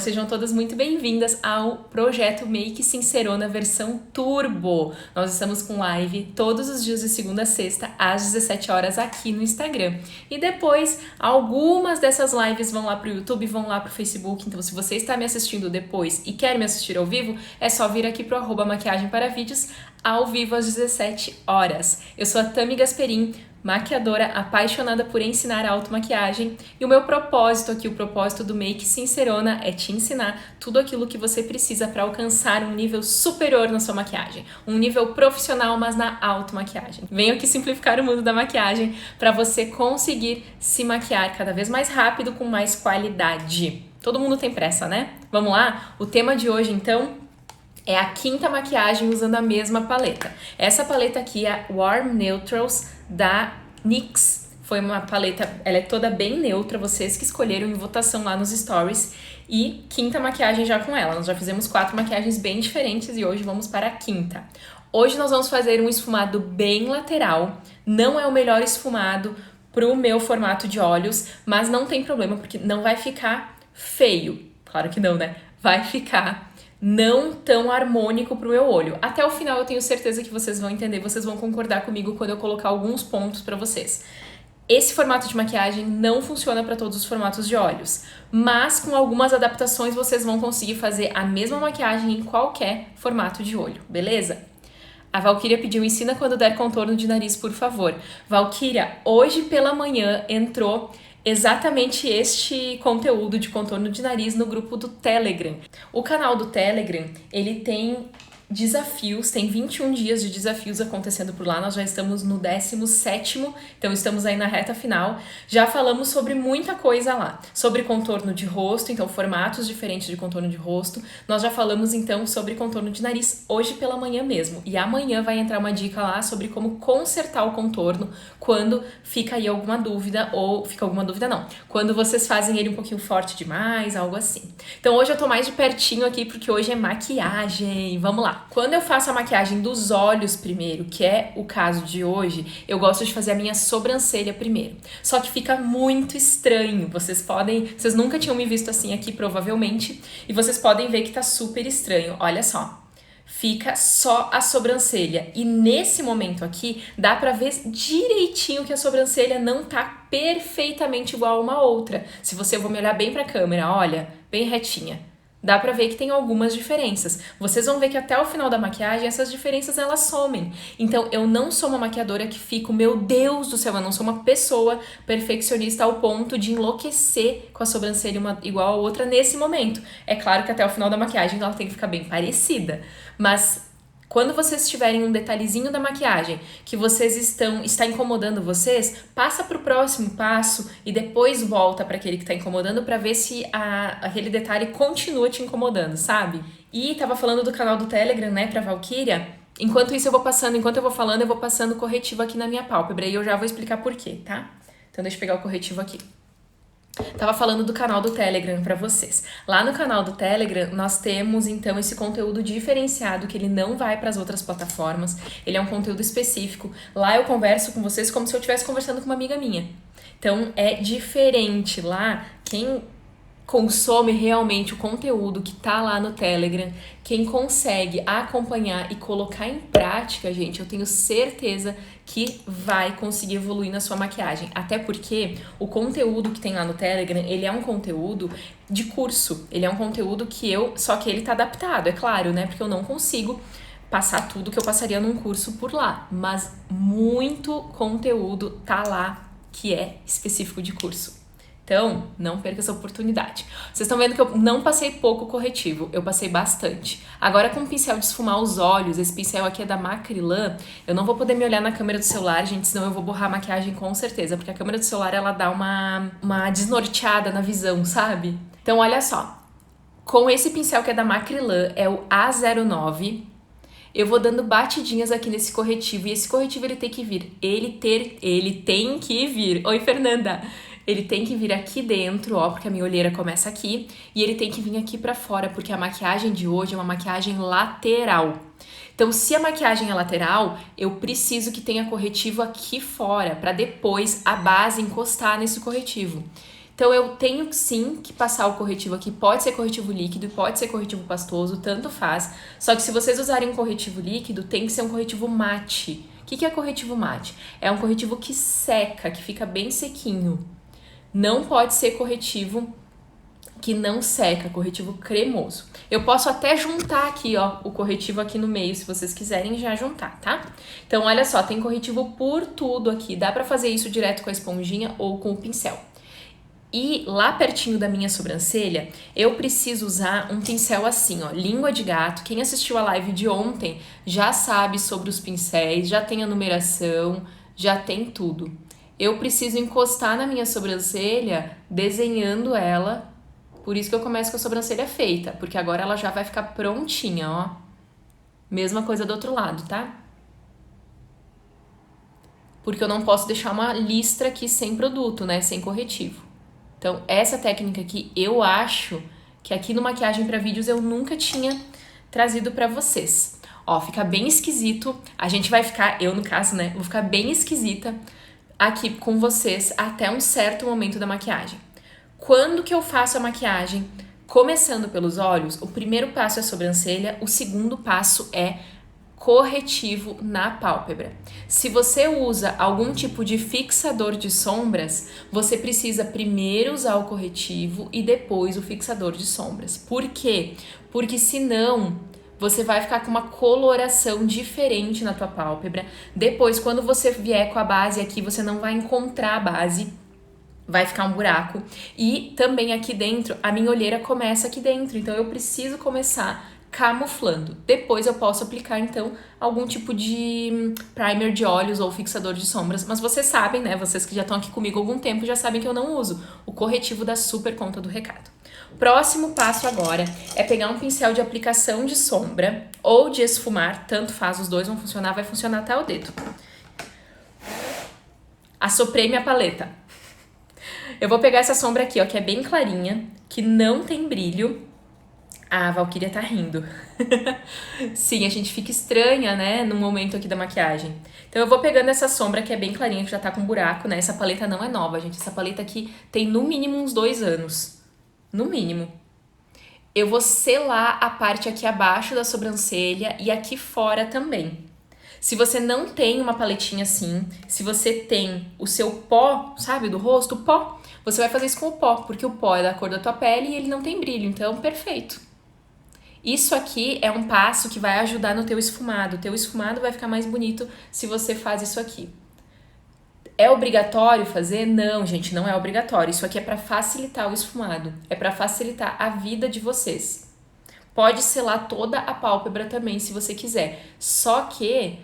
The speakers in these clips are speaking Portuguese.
sejam todas muito bem-vindas ao projeto Make Sincerona versão Turbo. Nós estamos com live todos os dias de segunda a sexta, às 17 horas aqui no Instagram. E depois, algumas dessas lives vão lá pro YouTube, vão lá pro Facebook. Então, se você está me assistindo depois e quer me assistir ao vivo, é só vir aqui pro @maquiagem para vídeos ao vivo às 17 horas. Eu sou a Tami Gasperin, maquiadora apaixonada por ensinar automaquiagem, e o meu propósito aqui, o propósito do Make Sincerona, é te ensinar tudo aquilo que você precisa para alcançar um nível superior na sua maquiagem, um nível profissional, mas na automaquiagem. Venho aqui simplificar o mundo da maquiagem para você conseguir se maquiar cada vez mais rápido, com mais qualidade. Todo mundo tem pressa, né? Vamos lá? O tema de hoje, então, é a quinta maquiagem usando a mesma paleta. Essa paleta aqui é a Warm Neutrals da NYX. Foi uma paleta, ela é toda bem neutra, vocês que escolheram em votação lá nos stories. E quinta maquiagem já com ela. Nós já fizemos 4 maquiagens bem diferentes e hoje vamos para a quinta. Hoje nós vamos fazer um esfumado bem lateral. Não é o melhor esfumado pro meu formato de olhos, mas não tem problema porque não vai ficar feio. Claro que não, né? Vai ficar não tão harmônico pro meu olho. Até o final eu tenho certeza que vocês vão entender, vocês vão concordar comigo quando eu colocar alguns pontos pra vocês. Esse formato de maquiagem não funciona para todos os formatos de olhos, mas com algumas adaptações vocês vão conseguir fazer a mesma maquiagem em qualquer formato de olho, beleza? A Valkyria pediu: ensina quando der contorno de nariz, por favor. Valkyria, hoje pela manhã entrou exatamente este conteúdo de contorno de nariz no grupo do Telegram. O canal do Telegram, ele tem desafios, tem 21 dias de desafios acontecendo por lá. Nós já estamos no 17º, então estamos aí na reta final. Já falamos sobre muita coisa lá, sobre contorno de rosto, então formatos diferentes de contorno de rosto. Nós já falamos então sobre contorno de nariz hoje pela manhã mesmo, e amanhã vai entrar uma dica lá sobre como consertar o contorno quando fica aí alguma dúvida, ou fica alguma dúvida não, quando vocês fazem ele um pouquinho forte demais, algo assim. Então hoje eu tô mais de pertinho aqui porque hoje é maquiagem. Vamos lá. Quando eu faço a maquiagem dos olhos primeiro, que é o caso de hoje, eu gosto de fazer a minha sobrancelha primeiro. Só que fica muito estranho. Vocês nunca tinham me visto assim aqui, provavelmente, e vocês podem ver que tá super estranho. Olha só. Fica só a sobrancelha. E nesse momento aqui, dá pra ver direitinho que a sobrancelha não tá perfeitamente igual a uma outra. Se você for me olhar bem pra câmera, olha, bem retinha. Dá pra ver que tem algumas diferenças. Vocês vão ver que até o final da maquiagem essas diferenças elas somem. Então eu não sou uma maquiadora que fico, meu Deus do céu, eu não sou uma pessoa perfeccionista ao ponto de enlouquecer com a sobrancelha uma igual a outra nesse momento. É claro que até o final da maquiagem ela tem que ficar bem parecida, mas quando vocês tiverem um detalhezinho da maquiagem que está incomodando vocês, passa para o próximo passo e depois volta para aquele que está incomodando para ver se aquele detalhe continua te incomodando, sabe? E tava falando do canal do Telegram, né, pra Valkyria. Enquanto eu vou falando, eu vou passando corretivo aqui na minha pálpebra e eu já vou explicar por quê, tá? Então deixa eu pegar o corretivo aqui. Tava falando do canal do Telegram pra vocês. Lá no canal do Telegram, nós temos então esse conteúdo diferenciado que ele não vai para as outras plataformas. Ele é um conteúdo específico. Lá eu converso com vocês como se eu estivesse conversando com uma amiga minha. Então é diferente. Lá, quem consome realmente o conteúdo que tá lá no Telegram, quem consegue acompanhar e colocar em prática, gente, eu tenho certeza que vai conseguir evoluir na sua maquiagem. Até porque o conteúdo que tem lá no Telegram, ele é um conteúdo de curso. Ele é um conteúdo só que ele tá adaptado, é claro, né? Porque eu não consigo passar tudo que eu passaria num curso por lá. Mas muito conteúdo tá lá que é específico de curso. Então, não perca essa oportunidade. Vocês estão vendo que eu não passei pouco corretivo, eu passei bastante. Agora com o pincel de esfumar os olhos, esse pincel aqui é da Macrylan, eu não vou poder me olhar na câmera do celular, gente, senão eu vou borrar a maquiagem com certeza, porque a câmera do celular, ela dá uma desnorteada na visão, sabe? Então, olha só. Com esse pincel que é da Macrylan, é o A09, eu vou dando batidinhas aqui nesse corretivo, e esse corretivo ele tem que vir. Ele tem que vir. Oi, Fernanda! Ele tem que vir aqui dentro, ó, porque a minha olheira começa aqui, e ele tem que vir aqui pra fora, porque a maquiagem de hoje é uma maquiagem lateral. Então, se a maquiagem é lateral, eu preciso que tenha corretivo aqui fora, pra depois a base encostar nesse corretivo. Então eu tenho sim que passar o corretivo aqui, pode ser corretivo líquido, pode ser corretivo pastoso, tanto faz. Só que se vocês usarem um corretivo líquido, tem que ser um corretivo mate. O que é corretivo mate? É um corretivo que seca, que fica bem sequinho. Não pode ser corretivo que não seca, corretivo cremoso. Eu posso até juntar aqui, ó, o corretivo aqui no meio, se vocês quiserem já juntar, tá? Então, olha só, tem corretivo por tudo aqui. Dá pra fazer isso direto com a esponjinha ou com o pincel. E lá pertinho da minha sobrancelha, eu preciso usar um pincel assim, ó, língua de gato. Quem assistiu a live de ontem já sabe sobre os pincéis, já tem a numeração, já tem tudo. Eu preciso encostar na minha sobrancelha, desenhando ela. Por isso que eu começo com a sobrancelha feita, porque agora ela já vai ficar prontinha, ó. Mesma coisa do outro lado, tá? Porque eu não posso deixar uma listra aqui sem produto, né? Sem corretivo. Então, essa técnica aqui, eu acho que aqui no Maquiagem para Vídeos eu nunca tinha trazido pra vocês. Ó, fica bem esquisito. A gente vai ficar, eu no caso, né? Vou ficar bem esquisita aqui com vocês até um certo momento da maquiagem. Quando que eu faço a maquiagem? Começando pelos olhos, o primeiro passo é a sobrancelha, o segundo passo é corretivo na pálpebra. Se você usa algum tipo de fixador de sombras, você precisa primeiro usar o corretivo e depois o fixador de sombras. Por quê? Porque senão você vai ficar com uma coloração diferente na tua pálpebra. Depois, quando você vier com a base aqui, você não vai encontrar a base. Vai ficar um buraco. E também aqui dentro, a minha olheira começa aqui dentro. Então, eu preciso começar camuflando. Depois eu posso aplicar, então, algum tipo de primer de olhos ou fixador de sombras. Mas vocês sabem, né? Vocês que já estão aqui comigo há algum tempo já sabem que eu não uso. O corretivo dá super conta do recado. Próximo passo agora é pegar um pincel de aplicação de sombra ou de esfumar. Tanto faz, os dois vão funcionar. Vai funcionar até o dedo. Assoprei minha paleta. Eu vou pegar essa sombra aqui, ó, que é bem clarinha, que não tem brilho. Ah, a Valkyria tá rindo. Sim, a gente fica estranha, né, no momento aqui da maquiagem. Então eu vou pegando essa sombra que é bem clarinha, que já tá com buraco, né? Essa paleta não é nova, gente. Essa paleta aqui tem no mínimo uns 2 anos. No mínimo. Eu vou selar a parte aqui abaixo da sobrancelha e aqui fora também. Se você não tem uma paletinha assim, se você tem o seu pó, sabe, do rosto, o pó, você vai fazer isso com o pó, porque o pó é da cor da tua pele e ele não tem brilho, então perfeito. Isso aqui é um passo que vai ajudar no teu esfumado. O teu esfumado vai ficar mais bonito se você faz isso aqui. É obrigatório fazer? Não, gente, não é obrigatório. Isso aqui é para facilitar o esfumado, é para facilitar a vida de vocês. Pode selar toda a pálpebra também, se você quiser. Só que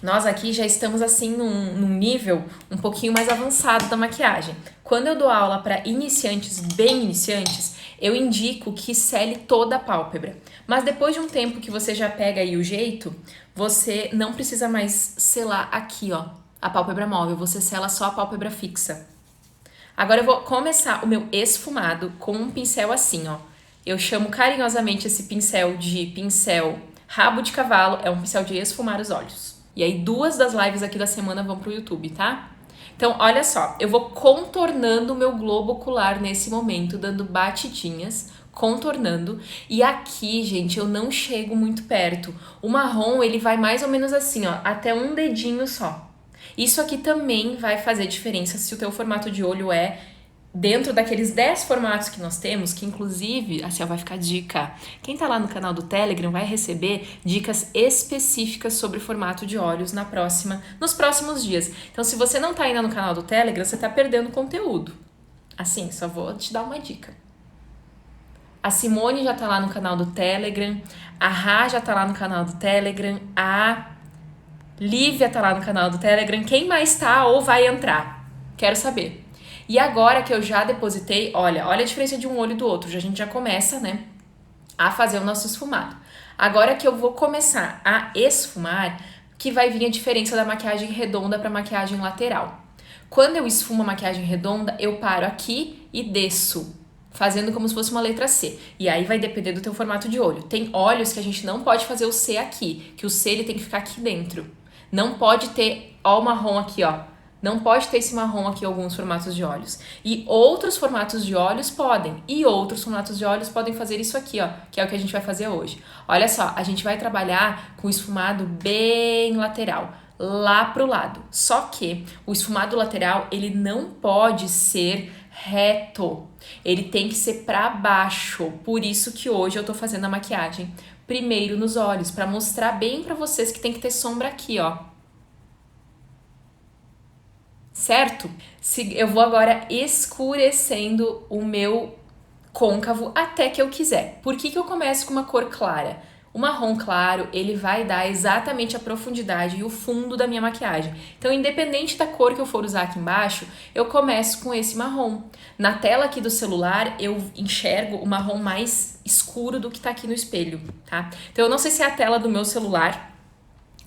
nós aqui já estamos assim num nível um pouquinho mais avançado da maquiagem. Quando eu dou aula para iniciantes, bem iniciantes, eu indico que sele toda a pálpebra. Mas depois de um tempo que você já pega aí o jeito, você não precisa mais selar aqui, ó, a pálpebra móvel. Você sela só a pálpebra fixa. Agora eu vou começar o meu esfumado com um pincel assim, ó. Eu chamo carinhosamente esse pincel de pincel rabo de cavalo. É um pincel de esfumar os olhos. E aí 2 das lives aqui da semana vão pro YouTube, tá? Então, olha só, eu vou contornando o meu globo ocular nesse momento, dando batidinhas, contornando. E aqui, gente, eu não chego muito perto. O marrom, ele vai mais ou menos assim, ó, até um dedinho só. Isso aqui também vai fazer diferença se o teu formato de olho é dentro daqueles 10 formatos que nós temos, que inclusive, assim, ó, vai ficar dica. Quem tá lá no canal do Telegram vai receber dicas específicas sobre formato de olhos nos próximos dias. Então, se você não tá ainda no canal do Telegram, você tá perdendo conteúdo. Assim, só vou te dar uma dica. A Simone já tá lá no canal do Telegram, a Rá já tá lá no canal do Telegram, a Lívia tá lá no canal do Telegram. Quem mais tá ou vai entrar? Quero saber. E agora que eu já depositei, olha a diferença de um olho do outro. A gente já começa, né, a fazer o nosso esfumado. Agora que eu vou começar a esfumar, que vai vir a diferença da maquiagem redonda para maquiagem lateral. Quando eu esfumo a maquiagem redonda, eu paro aqui e desço, fazendo como se fosse uma letra C. E aí vai depender do teu formato de olho. Tem olhos que a gente não pode fazer o C aqui, que o C ele tem que ficar aqui dentro. Não pode ter, ó, o marrom aqui, ó, Não pode ter esse marrom aqui em alguns formatos de olhos. E outros formatos de olhos podem. E outros formatos de olhos podem fazer isso aqui, ó, que é o que a gente vai fazer hoje. Olha só, a gente vai trabalhar com esfumado bem lateral, lá pro lado. Só que o esfumado lateral, ele não pode ser reto. Ele tem que ser para baixo. Por isso que hoje eu tô fazendo a maquiagem primeiro nos olhos, para mostrar bem para vocês que tem que ter sombra aqui, ó. Certo? Eu vou agora escurecendo o meu côncavo até que eu quiser. Por que eu começo com uma cor clara? O marrom claro, ele vai dar exatamente a profundidade e o fundo da minha maquiagem. Então, independente da cor que eu for usar aqui embaixo, eu começo com esse marrom. Na tela aqui do celular, eu enxergo o marrom mais escuro do que tá aqui no espelho, tá? Então, eu não sei se é a tela do meu celular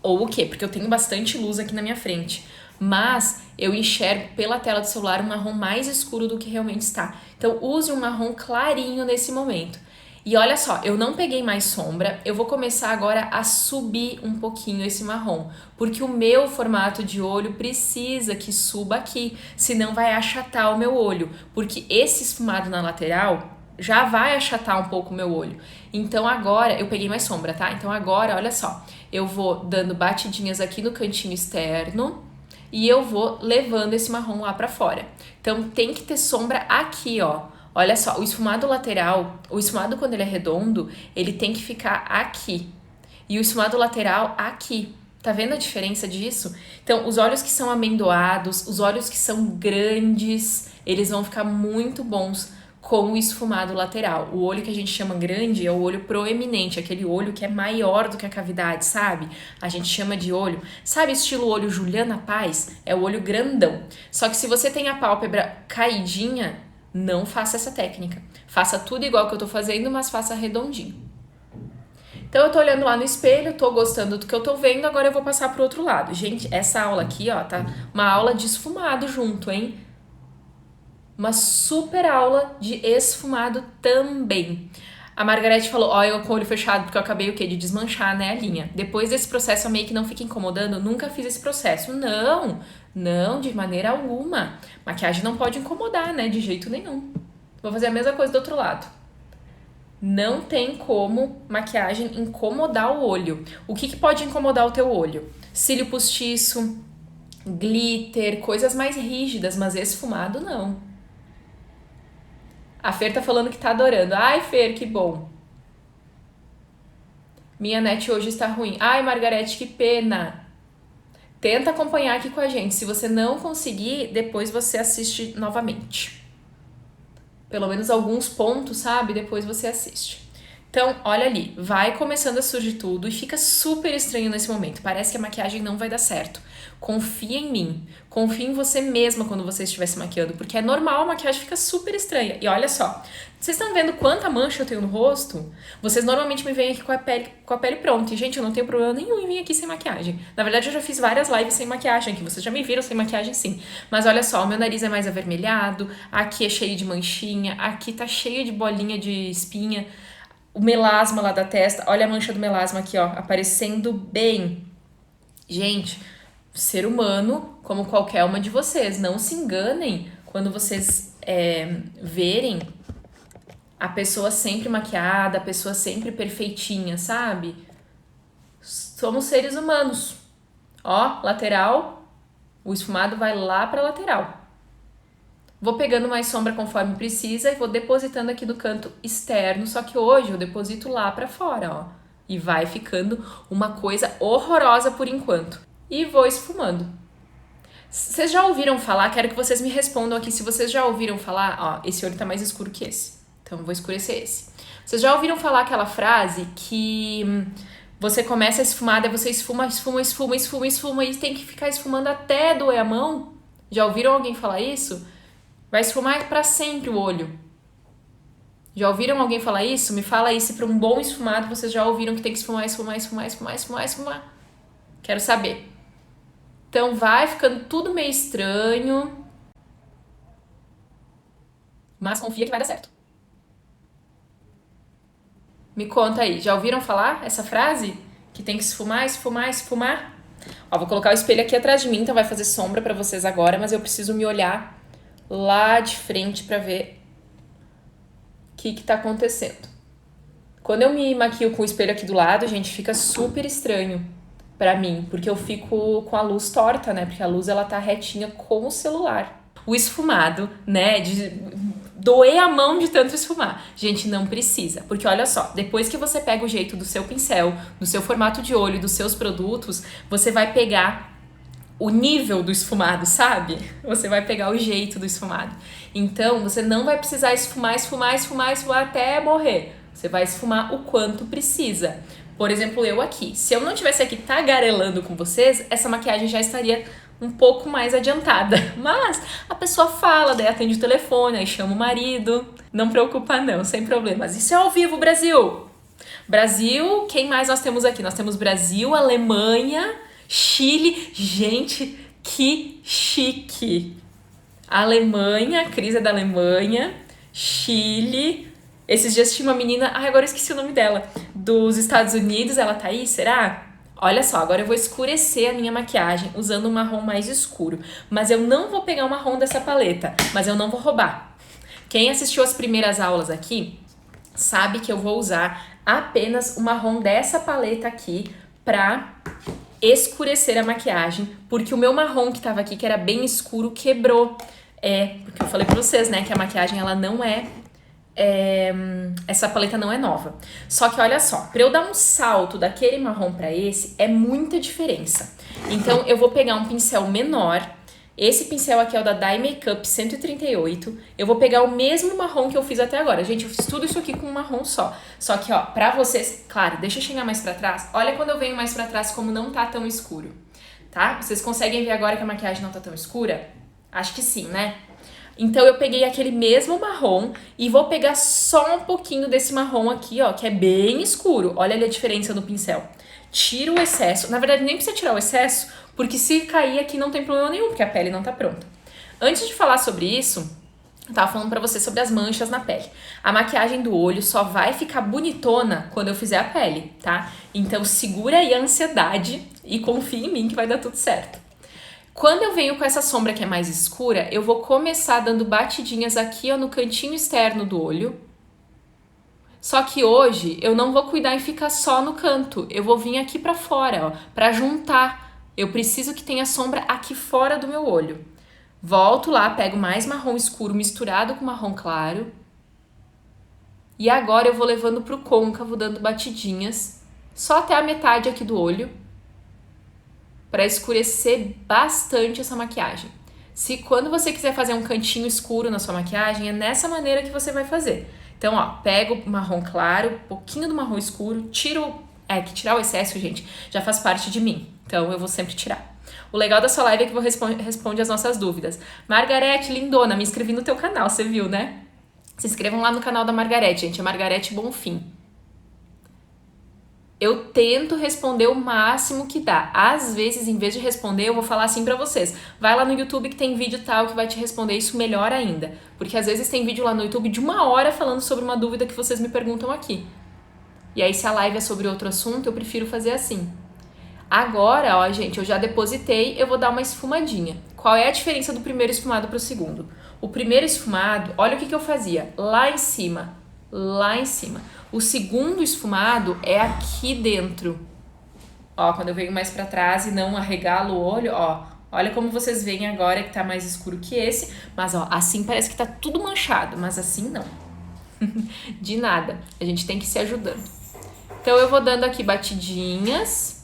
ou o quê, porque eu tenho bastante luz aqui na minha frente. Mas eu enxergo pela tela do celular um marrom mais escuro do que realmente está. Então use um marrom clarinho nesse momento. E olha só, eu não peguei mais sombra, eu vou começar agora a subir um pouquinho esse marrom, porque o meu formato de olho precisa que suba aqui, senão vai achatar o meu olho, porque esse esfumado na lateral já vai achatar um pouco o meu olho. Então agora, eu peguei mais sombra, tá? Então agora, olha só, eu vou dando batidinhas aqui no cantinho externo, e eu vou levando esse marrom lá pra fora. Então tem que ter sombra aqui, ó. Olha só, o esfumado lateral, o esfumado quando ele é redondo, ele tem que ficar aqui. E o esfumado lateral aqui. Tá vendo a diferença disso? Então, os olhos que são amendoados, os olhos que são grandes, eles vão ficar muito bons com o esfumado lateral. O olho que a gente chama grande é o olho proeminente, aquele olho que é maior do que a cavidade, sabe? A gente chama de olho, sabe, estilo olho Juliana Paz? É o olho grandão. Só que se você tem a pálpebra caidinha, não faça essa técnica. Faça tudo igual que eu tô fazendo, mas faça redondinho. Então eu tô olhando lá no espelho, tô gostando do que eu tô vendo, agora eu vou passar pro outro lado. Gente, essa aula aqui, ó, tá uma aula de esfumado junto, hein? Uma super aula de esfumado também. A Margarete falou, ó, eu com o olho fechado porque eu acabei o quê? De desmanchar, né, a linha. Depois desse processo, a make não fica incomodando? Nunca fiz esse processo. Não, de maneira alguma. Maquiagem não pode incomodar, né, de jeito nenhum. Vou fazer a mesma coisa do outro lado. Não tem como maquiagem incomodar o olho. O que pode incomodar o teu olho? Cílio postiço, glitter, coisas mais rígidas, mas esfumado não. A Fer tá falando que tá adorando. Ai, Fer, que bom. Minha net hoje está ruim. Ai, Margarete, que pena. Tenta acompanhar aqui com a gente. Se você não conseguir, depois você assiste novamente. Pelo menos alguns pontos, sabe? Depois você assiste. Então, olha ali, vai começando a surgir tudo e fica super estranho nesse momento. Parece que a maquiagem não vai dar certo. Confia em mim. Confia em você mesma quando você estiver se maquiando, porque é normal, a maquiagem fica super estranha. E olha só, vocês estão vendo quanta mancha eu tenho no rosto? Vocês normalmente me veem aqui com a pele pronta. E, gente, eu não tenho problema nenhum em vir aqui sem maquiagem. Na verdade, eu já fiz várias lives sem maquiagem aqui. Vocês já me viram sem maquiagem, sim. Mas olha só, o meu nariz é mais avermelhado, aqui é cheio de manchinha, aqui tá cheio de bolinha de espinha. O melasma lá da testa, olha a mancha do melasma aqui, ó, aparecendo bem. Gente, ser humano como qualquer uma de vocês, não se enganem quando vocês verem a pessoa sempre maquiada, a pessoa sempre perfeitinha, sabe? Somos seres humanos. Ó, lateral, o esfumado vai lá pra lateral. Vou pegando mais sombra conforme precisa e vou depositando aqui do canto externo, só que hoje eu deposito lá pra fora, ó. E vai ficando uma coisa horrorosa por enquanto. E vou esfumando. Vocês já ouviram falar? Quero que vocês me respondam aqui se vocês já ouviram falar. Ó, esse olho tá mais escuro que esse. Então eu vou escurecer esse. Vocês já ouviram falar aquela frase que você começa a esfumar, daí você esfuma e tem que ficar esfumando até doer a mão? Já ouviram alguém falar isso? Vai esfumar pra sempre o olho. Já ouviram alguém falar isso? Me fala aí se para um bom esfumado vocês já ouviram que tem que esfumar. Quero saber. Então vai ficando tudo meio estranho. Mas confia que vai dar certo. Me conta aí, já ouviram falar essa frase? Que tem que esfumar? Ó, vou colocar o espelho aqui atrás de mim, então vai fazer sombra pra vocês agora, mas eu preciso me olhar lá de frente pra ver o que tá acontecendo. Quando eu me maquio com o espelho aqui do lado, gente, fica super estranho pra mim, porque eu fico com a luz torta, né? Porque a luz, ela tá retinha com o celular. O esfumado, né, de doer a mão de tanto esfumar. Gente, não precisa, porque olha só, depois que você pega o jeito do seu pincel, do seu formato de olho, dos seus produtos, você vai pegar o nível do esfumado, sabe? Você vai pegar o jeito do esfumado. Então, você não vai precisar esfumar até morrer. Você vai esfumar o quanto precisa. Por exemplo, eu aqui. Se eu não tivesse aqui tagarelando com vocês, essa maquiagem já estaria um pouco mais adiantada. Mas a pessoa fala, daí atende o telefone, aí chama o marido. Não preocupa não, sem problemas. Isso é ao vivo, Brasil! Brasil, quem mais nós temos aqui? Nós temos Brasil, Alemanha, Chile. Gente, que chique! Alemanha, Cris é da Alemanha, Chile. Esses dias tinha uma menina, agora eu esqueci o nome dela, dos Estados Unidos, ela tá aí, será? Olha só, agora eu vou escurecer a minha maquiagem usando um marrom mais escuro. Mas eu não vou pegar o marrom dessa paleta, mas eu não vou roubar. Quem assistiu as primeiras aulas aqui sabe que eu vou usar apenas o marrom dessa paleta aqui pra escurecer a maquiagem, porque o meu marrom que tava aqui, que era bem escuro, quebrou. Porque eu falei pra vocês, né, que a maquiagem, ela não essa paleta não é nova. Só que olha só, pra eu dar um salto daquele marrom pra esse, é muita diferença. Então eu vou pegar um pincel menor. Esse pincel aqui é o da Dye Makeup 138. Eu vou pegar o mesmo marrom que eu fiz até agora. Gente, eu fiz tudo isso aqui com um marrom só. Só que, ó, pra vocês... Claro, deixa eu chegar mais pra trás. Olha quando eu venho mais pra trás como não tá tão escuro, tá? Vocês conseguem ver agora que a maquiagem não tá tão escura? Acho que sim, né? Então eu peguei aquele mesmo marrom e vou pegar só um pouquinho desse marrom aqui, ó, que é bem escuro. Olha ali a diferença no pincel. Tira o excesso. Na verdade, nem precisa tirar o excesso, porque se cair aqui não tem problema nenhum, porque a pele não tá pronta. Antes de falar sobre isso, eu tava falando pra você sobre as manchas na pele. A maquiagem do olho só vai ficar bonitona quando eu fizer a pele, tá? Então segura aí a ansiedade e confia em mim que vai dar tudo certo. Quando eu venho com essa sombra que é mais escura, eu vou começar dando batidinhas aqui, ó, no cantinho externo do olho. Só que hoje eu não vou cuidar em ficar só no canto, eu vou vir aqui pra fora, ó, pra juntar. Eu preciso que tenha sombra aqui fora do meu olho. Volto lá, pego mais marrom escuro misturado com marrom claro. E agora eu vou levando pro côncavo, dando batidinhas, só até a metade aqui do olho, para escurecer bastante essa maquiagem. Se quando você quiser fazer um cantinho escuro na sua maquiagem, é nessa maneira que você vai fazer. Então, ó, pego o marrom claro, um pouquinho do marrom escuro, tiro... que tirar o excesso, gente, já faz parte de mim. Então, eu vou sempre tirar. O legal da sua live é que você responde as nossas dúvidas. Margarete, lindona, me inscrevi no teu canal, você viu, né? Se inscrevam lá no canal da Margarete, gente, é Margarete Bonfim. Eu tento responder o máximo que dá. Às vezes, em vez de responder, eu vou falar assim pra vocês. Vai lá no YouTube que tem vídeo tal que vai te responder isso melhor ainda. Porque às vezes tem vídeo lá no YouTube de 1 hora falando sobre uma dúvida que vocês me perguntam aqui. E aí, se a live é sobre outro assunto, eu prefiro fazer assim. Agora, ó, gente, eu já depositei, eu vou dar uma esfumadinha. Qual é a diferença do primeiro esfumado pro segundo? O primeiro esfumado, olha o que eu fazia. Lá em cima. O segundo esfumado é aqui dentro. Ó, quando eu venho mais pra trás e não arregalo o olho, ó. Olha como vocês veem agora que tá mais escuro que esse. Mas, ó, assim parece que tá tudo manchado. Mas assim não. De nada. A gente tem que ir se ajudando. Então, eu vou dando aqui batidinhas.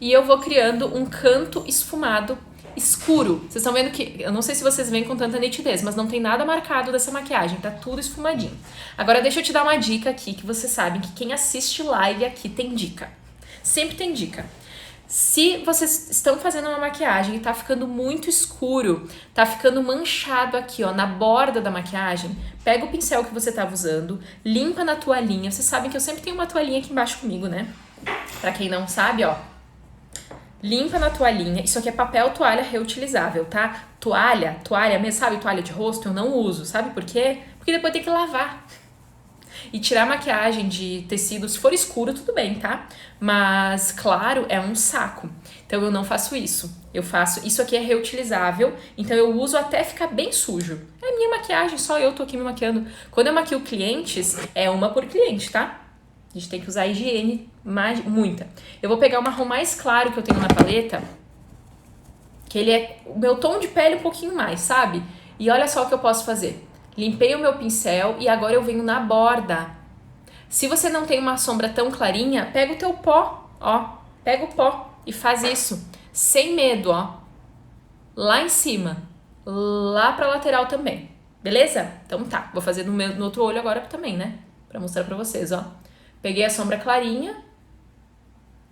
E eu vou criando um canto esfumado escuro. Vocês estão vendo que, eu não sei se vocês veem com tanta nitidez, mas não tem nada marcado dessa maquiagem, tá tudo esfumadinho. Agora deixa eu te dar uma dica aqui, que vocês sabem que quem assiste live aqui tem dica. Sempre tem dica. Se vocês estão fazendo uma maquiagem e tá ficando muito escuro, tá ficando manchado aqui, ó, na borda da maquiagem, pega o pincel que você tava usando, limpa na toalhinha. Vocês sabem que eu sempre tenho uma toalhinha aqui embaixo comigo, né? Pra quem não sabe, ó, limpa na toalhinha. Isso aqui é papel toalha reutilizável, tá? Toalha mesmo, sabe? Toalha de rosto eu não uso. Sabe por quê? Porque depois tem que lavar. E tirar maquiagem de tecido, se for escuro, tudo bem, tá? Mas claro, é um saco. Então eu não faço isso. Eu faço, isso aqui é reutilizável, então eu uso até ficar bem sujo. É minha maquiagem, só eu tô aqui me maquiando. Quando eu maquio clientes, é uma por cliente, tá? A gente tem que usar higiene, muita. Eu vou pegar o marrom mais claro que eu tenho na paleta, que ele é o meu tom de pele um pouquinho mais, sabe? E olha só o que eu posso fazer. Limpei o meu pincel e agora eu venho na borda. Se você não tem uma sombra tão clarinha, pega o teu pó, ó. Pega o pó e faz isso. Sem medo, ó. Lá em cima. Lá pra lateral também. Beleza? Então tá. Vou fazer no outro olho agora também, né? Pra mostrar pra vocês, ó. Peguei a sombra clarinha.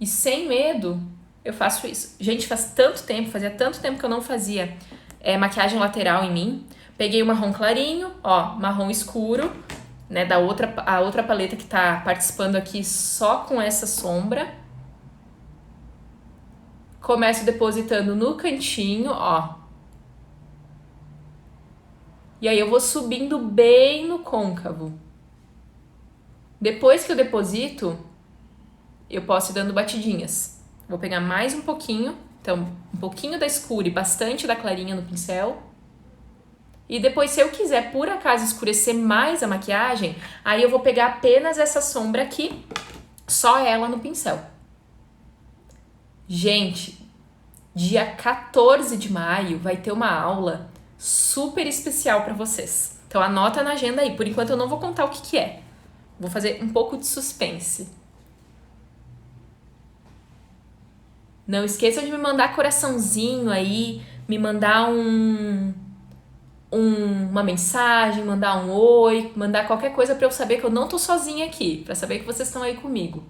E sem medo, eu faço isso. Gente, fazia tanto tempo que eu não fazia maquiagem lateral em mim. Peguei o marrom clarinho, ó, marrom escuro, né, a outra paleta que tá participando aqui só com essa sombra. Começo depositando no cantinho, ó. E aí eu vou subindo bem no côncavo. Depois que eu deposito, eu posso ir dando batidinhas. Vou pegar mais um pouquinho, então um pouquinho da escura e bastante da clarinha no pincel. E depois, se eu quiser, por acaso, escurecer mais a maquiagem, aí eu vou pegar apenas essa sombra aqui, só ela no pincel. Gente, dia 14 de maio vai ter uma aula super especial para vocês. Então anota na agenda aí. Por enquanto eu não vou contar o que é. Vou fazer um pouco de suspense. Não esqueçam de me mandar coraçãozinho aí, me mandar uma mensagem, mandar um oi, mandar qualquer coisa pra eu saber que eu não tô sozinha aqui, pra saber que vocês estão aí comigo.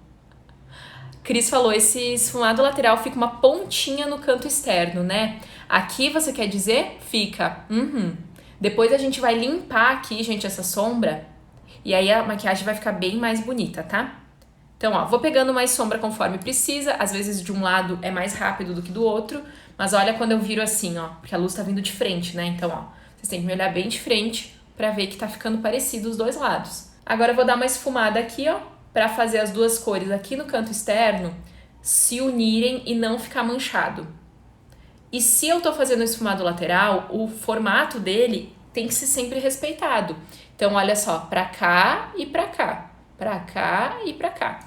Cris falou, esse esfumado lateral fica uma pontinha no canto externo, né? Aqui você quer dizer? Fica. Depois a gente vai limpar aqui, gente, essa sombra, e aí a maquiagem vai ficar bem mais bonita, tá? Então, ó, vou pegando mais sombra conforme precisa, às vezes de um lado é mais rápido do que do outro, mas olha quando eu viro assim, ó, porque a luz tá vindo de frente, né? Então, ó, vocês têm que me olhar bem de frente pra ver que tá ficando parecido os dois lados. Agora eu vou dar uma esfumada aqui, ó, pra fazer as duas cores aqui no canto externo se unirem e não ficar manchado. E se eu tô fazendo esfumado lateral, o formato dele tem que ser sempre respeitado. Então, olha só, pra cá e pra cá, pra cá e pra cá.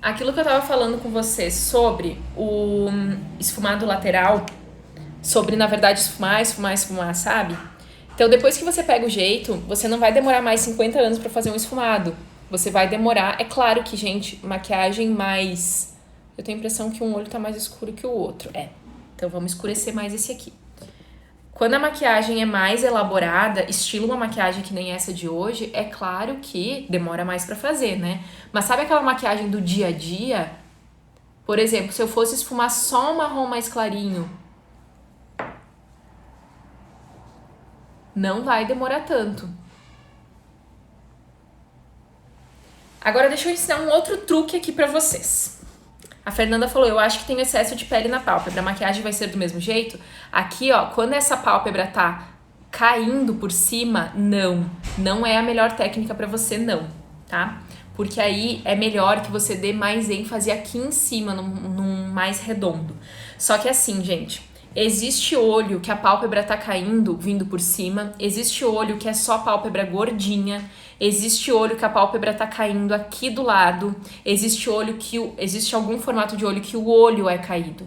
Aquilo que eu tava falando com você sobre o esfumado lateral, sobre, na verdade, esfumar, sabe? Então, depois que você pega o jeito, você não vai demorar mais 50 anos pra fazer um esfumado. Você vai demorar... É claro que, gente, maquiagem mais... Eu tenho a impressão que um olho tá mais escuro que o outro. Então, vamos escurecer mais esse aqui. Quando a maquiagem é mais elaborada, estilo uma maquiagem que nem essa de hoje, é claro que demora mais pra fazer, né? Mas sabe aquela maquiagem do dia a dia? Por exemplo, se eu fosse esfumar só um marrom mais clarinho, não vai demorar tanto. Agora deixa eu ensinar um outro truque aqui pra vocês. A Fernanda falou, eu acho que tem excesso de pele na pálpebra, a maquiagem vai ser do mesmo jeito? Aqui, ó, quando essa pálpebra tá caindo por cima, não é a melhor técnica pra você, não, tá? Porque aí é melhor que você dê mais ênfase aqui em cima, num mais redondo. Só que assim, gente, existe olho que a pálpebra tá caindo, vindo por cima, existe olho que é só pálpebra gordinha, existe olho que a pálpebra tá caindo aqui do lado, existe algum formato de olho que o olho é caído.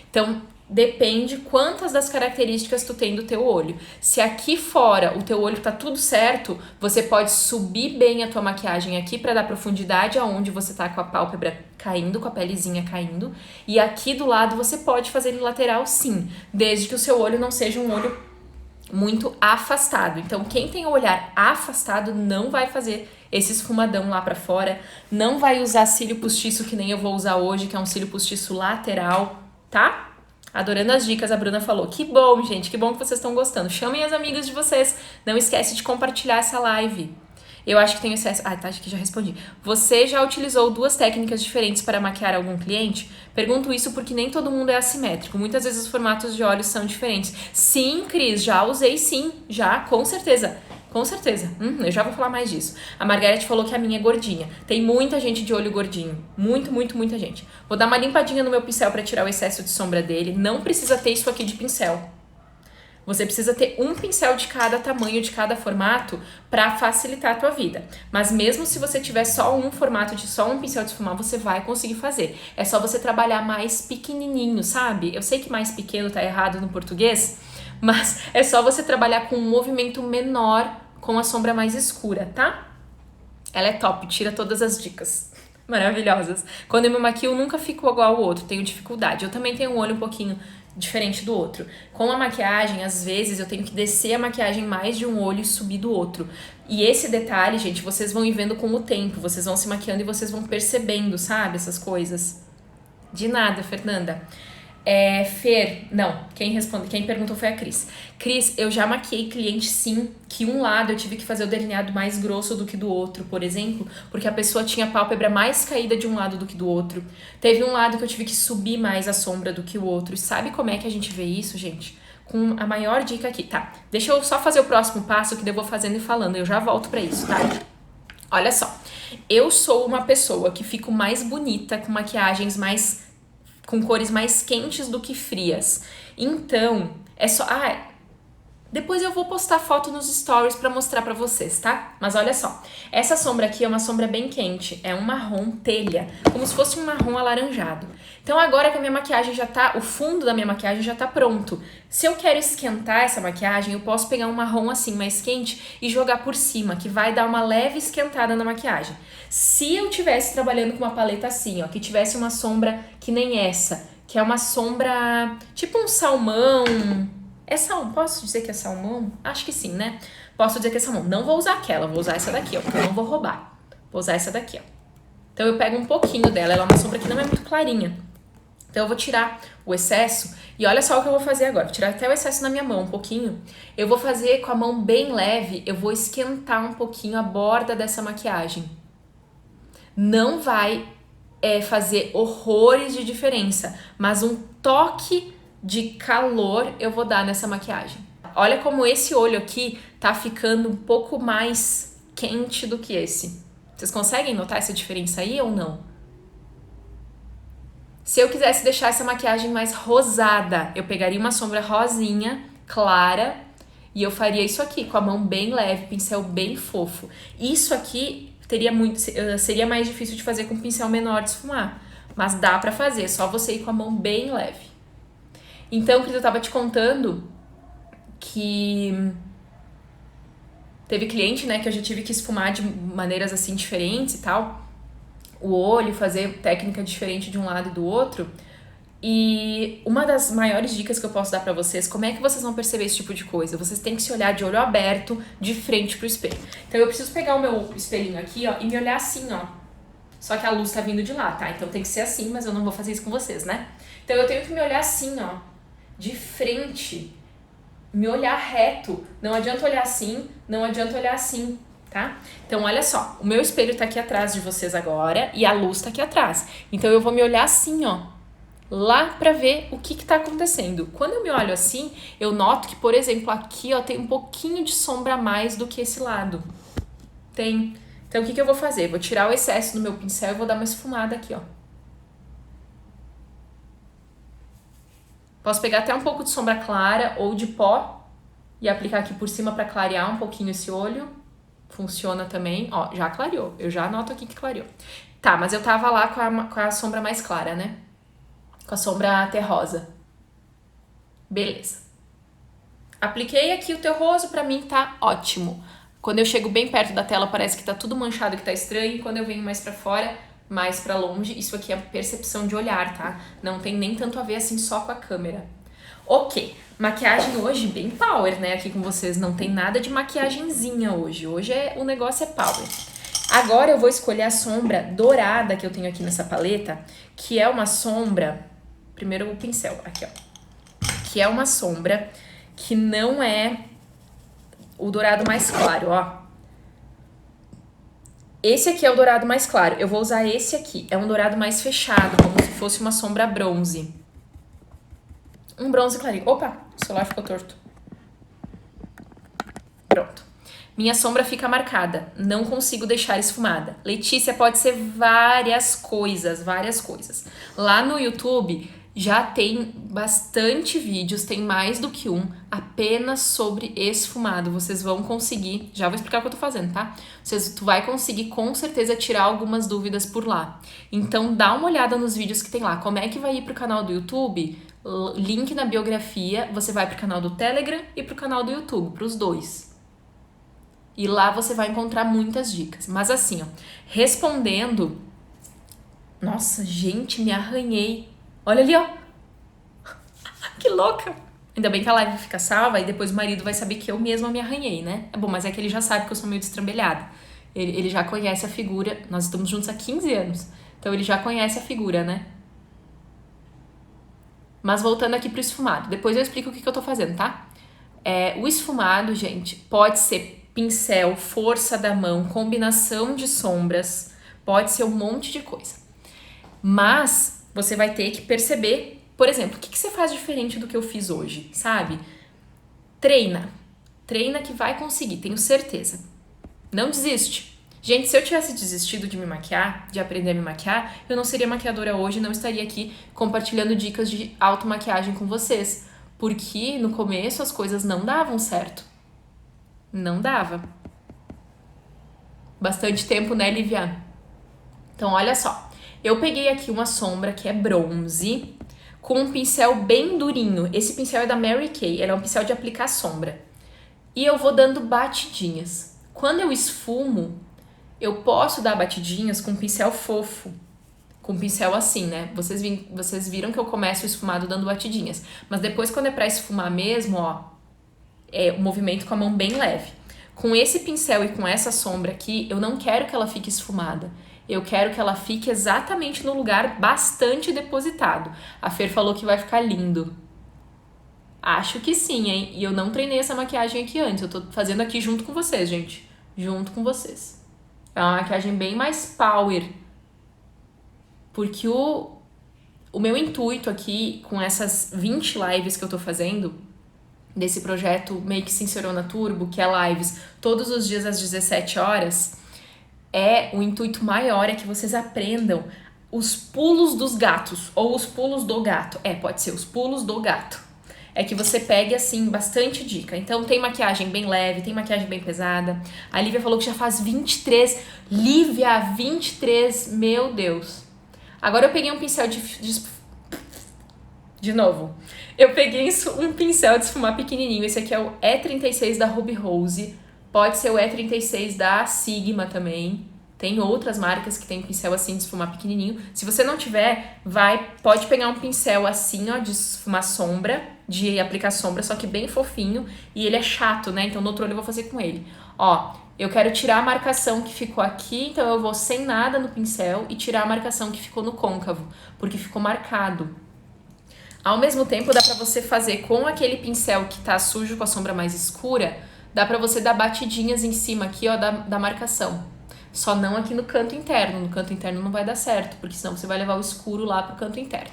Então, depende quantas das características tu tem do teu olho. Se aqui fora o teu olho tá tudo certo, você pode subir bem a tua maquiagem aqui pra dar profundidade aonde você tá com a pálpebra caindo, com a pelezinha caindo. E aqui do lado você pode fazer ele lateral sim, desde que o seu olho não seja um olho muito afastado. Então, quem tem o olhar afastado não vai fazer esse esfumadão lá pra fora, não vai usar cílio postiço que nem eu vou usar hoje, que é um cílio postiço lateral, tá? Adorando as dicas, a Bruna falou. Que bom, gente, que bom que vocês estão gostando. Chamem as amigas de vocês. Não esquece de compartilhar essa live. Eu acho que tem excesso... Ah, tá, acho que já respondi. Você já utilizou 2 técnicas diferentes para maquiar algum cliente? Pergunto isso porque nem todo mundo é assimétrico. Muitas vezes os formatos de olhos são diferentes. Sim, Cris, já usei sim. Já, com certeza. Com certeza. Eu já vou falar mais disso. A Margareth falou que a minha é gordinha. Tem muita gente de olho gordinho. Muita gente. Vou dar uma limpadinha no meu pincel para tirar o excesso de sombra dele. Não precisa ter isso aqui de pincel. Você precisa ter um pincel de cada tamanho, de cada formato, para facilitar a tua vida. Mas mesmo se você tiver só um formato de só um pincel de esfumar, você vai conseguir fazer. É só você trabalhar mais pequenininho, sabe? Eu sei que mais pequeno tá errado no português, mas é só você trabalhar com um movimento menor com a sombra mais escura, tá? Ela é top, tira todas as dicas. Maravilhosas. Quando eu me maquio, eu nunca fico igual ao outro, tenho dificuldade. Eu também tenho um olho um pouquinho diferente do outro. Com a maquiagem, às vezes, eu tenho que descer a maquiagem mais de um olho e subir do outro. E esse detalhe, gente, vocês vão ir vendo com o tempo. Vocês vão se maquiando e vocês vão percebendo, sabe? Essas coisas. De nada, Fernanda. Fer, não, quem perguntou foi a Cris. Cris, eu já maquiei cliente sim, que um lado eu tive que fazer o delineado mais grosso do que do outro, por exemplo, porque a pessoa tinha a pálpebra mais caída de um lado do que do outro. Teve um lado que eu tive que subir mais a sombra do que o outro. E sabe como é que a gente vê isso, gente? Com a maior dica aqui, tá? Deixa eu só fazer o próximo passo que eu vou fazendo e falando, eu já volto pra isso, tá? Olha só, eu sou uma pessoa que fico mais bonita com maquiagens com cores mais quentes do que frias. Então, é só... depois eu vou postar foto nos stories pra mostrar pra vocês, tá? Mas olha só, essa sombra aqui é uma sombra bem quente, é um marrom telha, como se fosse um marrom alaranjado. Então agora que a minha maquiagem já tá, o fundo da minha maquiagem já tá pronto. Se eu quero esquentar essa maquiagem, eu posso pegar um marrom assim mais quente e jogar por cima, que vai dar uma leve esquentada na maquiagem. Se eu tivesse trabalhando com uma paleta assim, ó, que tivesse uma sombra que nem essa, que é uma sombra tipo um salmão... É salmão? Posso dizer que é salmão? Acho que sim, né? Posso dizer que é salmão. Não vou usar aquela, vou usar essa daqui, ó, porque eu não vou roubar. Vou usar essa daqui, ó. Então eu pego um pouquinho dela, ela é uma sombra que não é muito clarinha. Então eu vou tirar o excesso e olha só o que eu vou fazer agora. Vou tirar até o excesso na minha mão, um pouquinho. Eu vou fazer com a mão bem leve, eu vou esquentar um pouquinho a borda dessa maquiagem. Não vai fazer horrores de diferença, mas um toque de calor eu vou dar nessa maquiagem. Olha como esse olho aqui tá ficando um pouco mais quente do que esse. Vocês conseguem notar essa diferença aí ou não? Se eu quisesse deixar essa maquiagem mais rosada, eu pegaria uma sombra rosinha, clara, e eu faria isso aqui, com a mão bem leve, pincel bem fofo. Isso aqui seria mais difícil de fazer com um pincel menor de esfumar, mas dá pra fazer, é só você ir com a mão bem leve. Então, Cris, eu tava te contando que teve cliente, né, que eu já tive que esfumar de maneiras assim diferentes e tal, o olho, fazer técnica diferente de um lado e do outro. E uma das maiores dicas que eu posso dar pra vocês, como é que vocês vão perceber esse tipo de coisa? Vocês têm que se olhar de olho aberto, de frente pro espelho. Então eu preciso pegar o meu espelhinho aqui, ó, e me olhar assim, ó. Só que a luz tá vindo de lá, tá? Então tem que ser assim, mas eu não vou fazer isso com vocês, né? Então eu tenho que me olhar assim, ó, de frente, me olhar reto. Não adianta olhar assim, não adianta olhar assim, tá? Então olha só, o meu espelho tá aqui atrás de vocês agora e a luz tá aqui atrás. Então eu vou me olhar assim, ó, lá pra ver o que tá acontecendo. Quando eu me olho assim, eu noto que, por exemplo, aqui, ó, tem um pouquinho de sombra a mais do que esse lado. Tem. Então o que eu vou fazer? Vou tirar o excesso do meu pincel e vou dar uma esfumada aqui, ó. Posso pegar até um pouco de sombra clara ou de pó e aplicar aqui por cima para clarear um pouquinho esse olho. Funciona também. Ó, já clareou. Eu já anoto aqui que clareou. Tá, mas eu tava lá com a sombra mais clara, né? Com a sombra terrosa. Beleza. Apliquei aqui o terroso, pra mim tá ótimo. Quando eu chego bem perto da tela parece que tá tudo manchado, que tá estranho. E quando eu venho mais pra fora, mais pra longe, isso aqui é percepção de olhar, tá? Não tem nem tanto a ver assim só com a câmera. Ok, maquiagem hoje bem power, né? Aqui com vocês, não tem nada de maquiagenzinha hoje. Hoje o negócio é power. Agora eu vou escolher a sombra dourada que eu tenho aqui nessa paleta, que é uma sombra... Primeiro o pincel, aqui ó. Que é uma sombra que não é o dourado mais claro, ó. Esse aqui é o dourado mais claro. Eu vou usar esse aqui. É um dourado mais fechado, como se fosse uma sombra bronze. Um bronze clarinho. Opa, o celular ficou torto. Pronto. Minha sombra fica marcada. Não consigo deixar esfumada. Letícia, pode ser várias coisas, várias coisas. Lá no YouTube já tem bastante vídeos, tem mais do que um, apenas sobre esfumado. Vocês vão conseguir, já vou explicar o que eu tô fazendo, tá? Tu vai conseguir com certeza tirar algumas dúvidas por lá. Então dá uma olhada nos vídeos que tem lá. Como é que vai ir pro canal do YouTube? Link na biografia, você vai pro canal do Telegram e pro canal do YouTube, pros dois. E lá você vai encontrar muitas dicas. Mas assim, ó, respondendo... Nossa, gente, me arranhei. Olha ali, ó. Que louca. Ainda bem que a live fica salva e depois o marido vai saber que eu mesma me arranhei, né? É bom, mas é que ele já sabe que eu sou meio destrambelhada. Ele já conhece a figura. Nós estamos juntos há 15 anos. Então ele já conhece a figura, né? Mas voltando aqui pro esfumado. Depois eu explico o que eu tô fazendo, tá? O esfumado, gente, pode ser pincel, força da mão, combinação de sombras. Pode ser um monte de coisa. Mas você vai ter que perceber, por exemplo, o que você faz diferente do que eu fiz hoje, sabe? Treina. Treina que vai conseguir, tenho certeza. Não desiste. Gente, se eu tivesse desistido de me maquiar, de aprender a me maquiar, eu não seria maquiadora hoje, não estaria aqui compartilhando dicas de automaquiagem com vocês. Porque no começo as coisas não davam certo. Não dava. Bastante tempo, né, Lívia? Então, olha só. Eu peguei aqui uma sombra que é bronze, com um pincel bem durinho. Esse pincel é da Mary Kay, ele é um pincel de aplicar sombra. E eu vou dando batidinhas. Quando eu esfumo, eu posso dar batidinhas com um pincel fofo. Com um pincel assim, né? Vocês viram que eu começo o esfumado dando batidinhas. Mas depois, quando é pra esfumar mesmo, ó, é o movimento com a mão bem leve. Com esse pincel e com essa sombra aqui, eu não quero que ela fique esfumada. Eu quero que ela fique exatamente no lugar bastante depositado. A Fer falou que vai ficar lindo. Acho que sim, hein? E eu não treinei essa maquiagem aqui antes. Eu tô fazendo aqui junto com vocês, gente. Junto com vocês. É uma maquiagem bem mais power. Porque o meu intuito aqui, com essas 20 lives que eu tô fazendo, desse projeto Make Sincerona Turbo, que é lives todos os dias às 17 horas... o intuito maior é que vocês aprendam os pulos dos gatos, ou os pulos do gato. Pode ser os pulos do gato. É que você pegue, assim, bastante dica. Então, tem maquiagem bem leve, tem maquiagem bem pesada. A Lívia falou que já faz 23. Lívia, 23, meu Deus. Agora eu peguei um pincel de novo. Eu peguei um pincel de esfumar pequenininho. Esse aqui é o E36 da Ruby Rose. Pode ser o E36 da Sigma também. Tem outras marcas que tem pincel assim de esfumar pequenininho. Se você não tiver, pode pegar um pincel assim, ó, de esfumar sombra, de aplicar sombra, só que bem fofinho. E ele é chato, né? Então no outro olho eu vou fazer com ele. Ó, eu quero tirar a marcação que ficou aqui, então eu vou sem nada no pincel e tirar a marcação que ficou no côncavo, porque ficou marcado. Ao mesmo tempo, dá pra você fazer com aquele pincel que tá sujo com a sombra mais escura, dá pra você dar batidinhas em cima aqui, ó, da marcação. Só não aqui no canto interno. No canto interno não vai dar certo, porque senão você vai levar o escuro lá pro canto interno.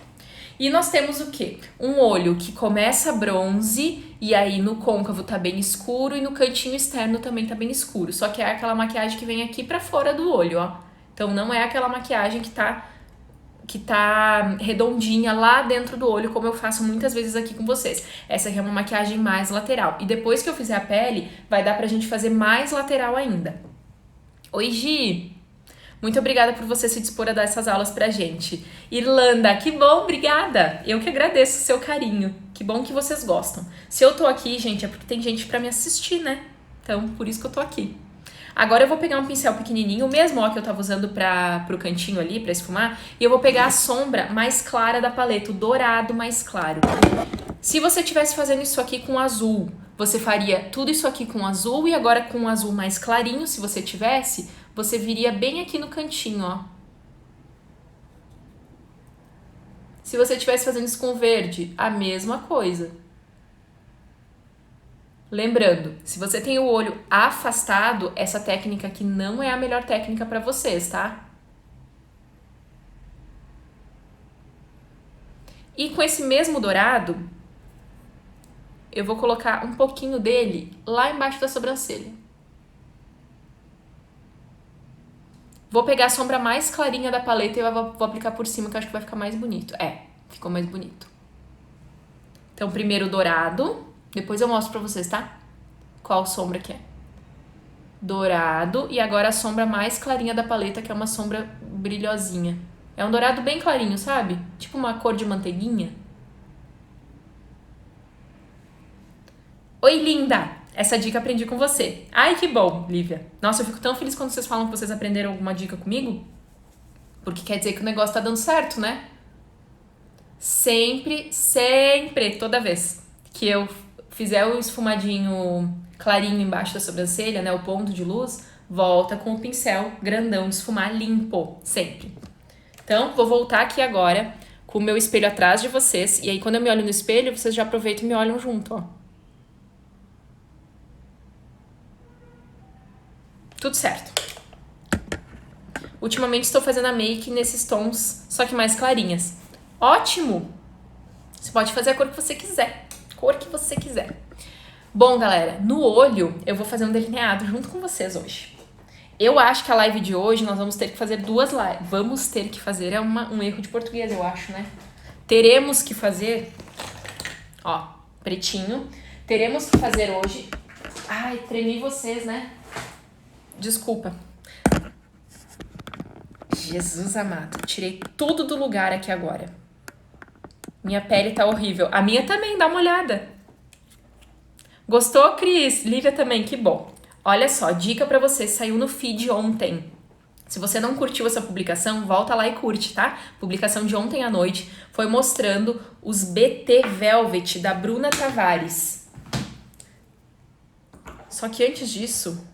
E nós temos o quê? Um olho que começa bronze e aí no côncavo tá bem escuro e no cantinho externo também tá bem escuro. Só que é aquela maquiagem que vem aqui pra fora do olho, ó. Então não é aquela maquiagem que tá redondinha lá dentro do olho, como eu faço muitas vezes aqui com vocês. Essa aqui é uma maquiagem mais lateral. E depois que eu fizer a pele, vai dar pra gente fazer mais lateral ainda. Oi, Gi! Muito obrigada por você se dispor a dar essas aulas pra gente. Irlanda, que bom, obrigada! Eu que agradeço o seu carinho. Que bom que vocês gostam. Se eu tô aqui, gente, é porque tem gente pra me assistir, né? Então, por isso que eu tô aqui. Agora eu vou pegar um pincel pequenininho, o mesmo ó, que eu tava usando pro cantinho ali, pra esfumar, e eu vou pegar a sombra mais clara da paleta, o dourado mais claro. Se você estivesse fazendo isso aqui com azul, você faria tudo isso aqui com azul e agora com um azul mais clarinho, se você tivesse, você viria bem aqui no cantinho, ó. Se você estivesse fazendo isso com verde, a mesma coisa. Lembrando, se você tem o olho afastado, essa técnica aqui não é a melhor técnica para vocês, tá? E com esse mesmo dourado, eu vou colocar um pouquinho dele lá embaixo da sobrancelha. Vou pegar a sombra mais clarinha da paleta e eu vou aplicar por cima, que eu acho que vai ficar mais bonito. Ficou mais bonito. Então, primeiro dourado, depois eu mostro pra vocês, tá? Qual sombra que é. Dourado, e agora a sombra mais clarinha da paleta, que é uma sombra brilhosinha. É um dourado bem clarinho, sabe? Tipo uma cor de manteiguinha. Oi, linda! Essa dica aprendi com você. Ai, que bom, Lívia. Nossa, eu fico tão feliz quando vocês falam que vocês aprenderam alguma dica comigo. Porque quer dizer que o negócio tá dando certo, né? Sempre, toda vez que eu fizer o esfumadinho clarinho embaixo da sobrancelha, né, o ponto de luz, volta com o pincel grandão de esfumar limpo, sempre. Então, vou voltar aqui agora com o meu espelho atrás de vocês, e aí quando eu me olho no espelho, vocês já aproveitam e me olham junto, ó. Tudo certo. Ultimamente estou fazendo a make nesses tons, só que mais clarinhas. Ótimo! Você pode fazer a cor que você quiser. Cor que você quiser. Bom, galera, no olho eu vou fazer um delineado junto com vocês hoje. Eu acho que a live de hoje nós vamos ter que fazer duas lives. Vamos ter que fazer, é um erro de português, eu acho, né? Teremos que fazer, ó, pretinho. Teremos que fazer hoje. Ai, tremi vocês, né? Desculpa. Jesus amado, tirei tudo do lugar aqui agora. Minha pele tá horrível. A minha também, dá uma olhada. Gostou, Cris? Lívia também, que bom. Olha só, dica pra você, saiu no feed ontem. Se você não curtiu essa publicação, volta lá e curte, tá? Publicação de ontem à noite foi mostrando os BT Velvet da Bruna Tavares. Só que antes disso,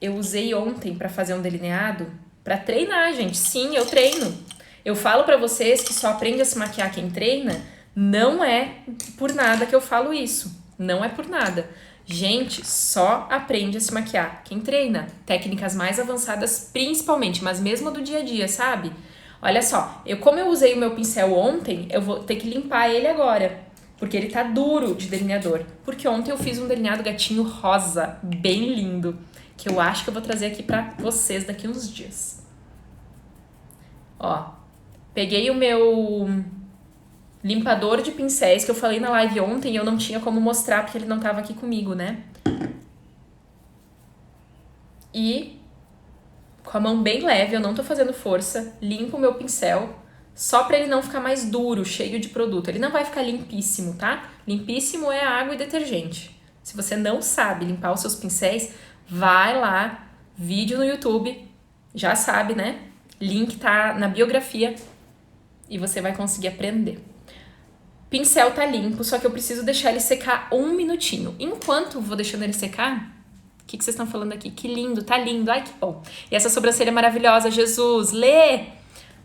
eu usei ontem pra fazer um delineado pra treinar, gente. Sim, eu treino. Eu falo pra vocês que só aprende a se maquiar quem treina. Não é por nada que eu falo isso. Não é por nada. Gente, só aprende a se maquiar quem treina. Técnicas mais avançadas principalmente, mas mesmo do dia a dia, sabe? Olha só, como eu usei o meu pincel ontem, eu vou ter que limpar ele agora. Porque ele tá duro de delineador. Porque ontem eu fiz um delineado gatinho rosa, bem lindo. Que eu acho que eu vou trazer aqui pra vocês daqui uns dias. Ó, peguei o meu limpador de pincéis que eu falei na live ontem e eu não tinha como mostrar porque ele não tava aqui comigo, né? E com a mão bem leve, eu não tô fazendo força, limpo o meu pincel só pra ele não ficar mais duro, cheio de produto. Ele não vai ficar limpíssimo, tá? Limpíssimo é água e detergente. Se você não sabe limpar os seus pincéis, vai lá, vídeo no YouTube, já sabe, né? Link tá na biografia e você vai conseguir aprender. Pincel tá limpo, só que eu preciso deixar ele secar um minutinho. Enquanto vou deixando ele secar, o que vocês estão falando aqui? Que lindo, tá lindo, ai que bom. E essa sobrancelha maravilhosa, Jesus, Lê!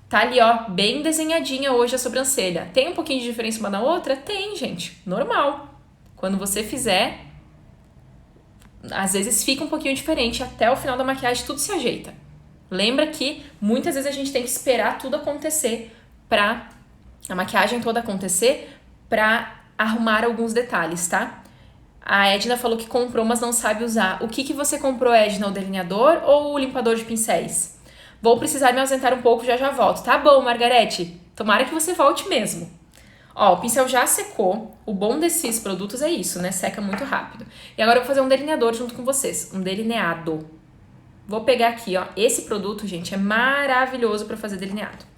Tá ali, ó, bem desenhadinha hoje a sobrancelha. Tem um pouquinho de diferença uma na outra? Tem, gente, normal. Quando você fizer, às vezes fica um pouquinho diferente, até o final da maquiagem tudo se ajeita. Lembra que muitas vezes a gente tem que esperar tudo acontecer pra a maquiagem toda acontecer pra arrumar alguns detalhes, tá? A Edna falou que comprou, mas não sabe usar. O que você comprou, Edna? O delineador ou o limpador de pincéis? Vou precisar me ausentar um pouco, já volto. Tá bom, Margarete. Tomara que você volte mesmo. Ó, o pincel já secou. O bom desses produtos é isso, né? Seca muito rápido. E agora eu vou fazer um delineador junto com vocês. Um delineado. Vou pegar aqui, ó. Esse produto, gente, é maravilhoso pra fazer delineado.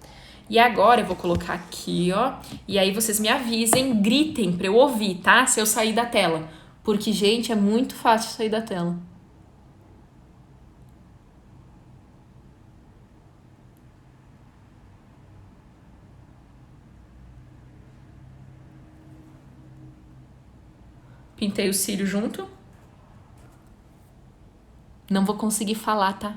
E agora eu vou colocar aqui, ó. E aí vocês me avisem, gritem pra eu ouvir, tá? Se eu sair da tela. Porque, gente, é muito fácil sair da tela. Pintei o cílio junto. Não vou conseguir falar, tá?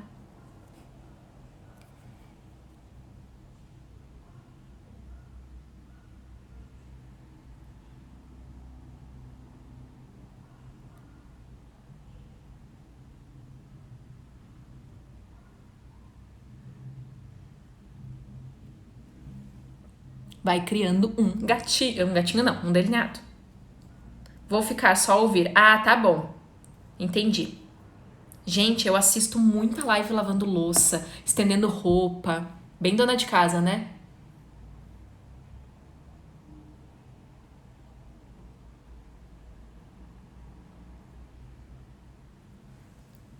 vai criando um gatinho não, um delineado. Vou ficar só a ouvir. Ah, tá bom. Entendi. Gente, eu assisto muita live lavando louça, estendendo roupa. Bem dona de casa, né?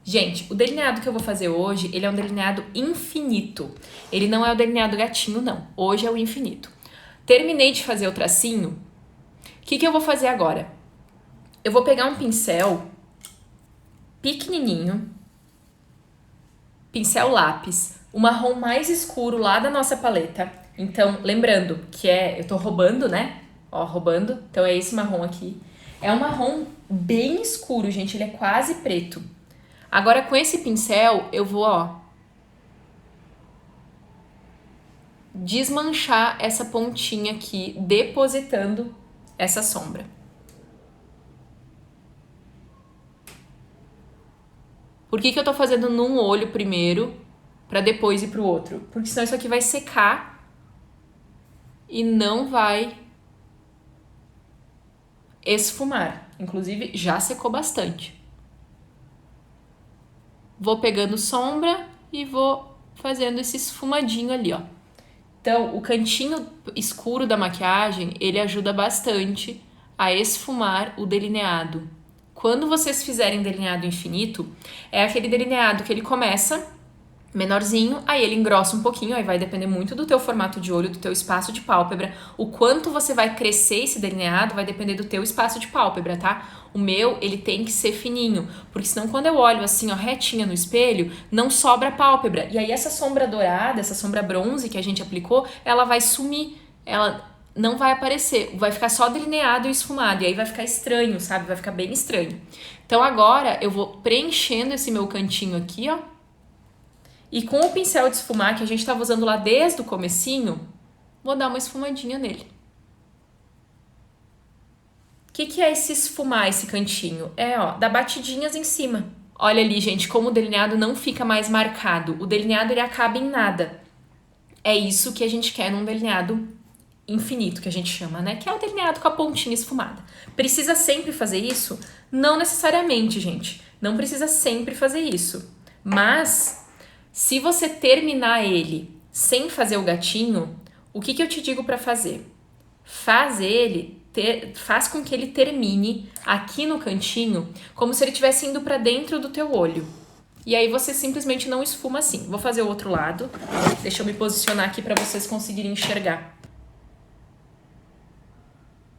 Gente, o delineado que eu vou fazer hoje, ele é um delineado infinito. Ele não é o delineado gatinho, não. Hoje é o infinito. Terminei de fazer o tracinho. O que eu vou fazer agora? Eu vou pegar um pincel pequenininho, pincel lápis, o marrom mais escuro lá da nossa paleta. Então, lembrando que eu tô roubando, né? Ó, roubando. Então é esse marrom aqui. É um marrom bem escuro, gente. Ele é quase preto. Agora, com esse pincel, eu vou, ó, desmanchar essa pontinha aqui, depositando essa sombra. Por que eu tô fazendo num olho primeiro, pra depois ir pro outro? Porque senão isso aqui vai secar e não vai esfumar. Inclusive, já secou bastante. Vou pegando sombra e vou fazendo esse esfumadinho ali, ó. Então, o cantinho escuro da maquiagem, ele ajuda bastante a esfumar o delineado. Quando vocês fizerem delineado infinito, é aquele delineado que ele começa menorzinho, aí ele engrossa um pouquinho, aí vai depender muito do teu formato de olho, do teu espaço de pálpebra. O quanto você vai crescer esse delineado vai depender do teu espaço de pálpebra, tá? O meu, ele tem que ser fininho, porque senão quando eu olho assim, ó, retinha no espelho, não sobra pálpebra. E aí essa sombra dourada, essa sombra bronze que a gente aplicou, ela vai sumir, ela não vai aparecer, vai ficar só delineado e esfumado, e aí vai ficar estranho, sabe? Vai ficar bem estranho. Então agora eu vou preenchendo esse meu cantinho aqui, ó, e com o pincel de esfumar que a gente estava usando lá desde o comecinho, vou dar uma esfumadinha nele. O que é esse esfumar, esse cantinho? É, ó, dar batidinhas em cima. Olha ali, gente, como o delineado não fica mais marcado. O delineado, ele acaba em nada. É isso que a gente quer num delineado infinito, que a gente chama, né? Que é o delineado com a pontinha esfumada. Precisa sempre fazer isso? Não necessariamente, gente. Não precisa sempre fazer isso. Mas se você terminar ele sem fazer o gatinho, o que eu te digo para fazer? Faz com que ele termine aqui no cantinho, como se ele estivesse indo para dentro do teu olho. E aí você simplesmente não esfuma assim. Vou fazer o outro lado. Deixa eu me posicionar aqui para vocês conseguirem enxergar.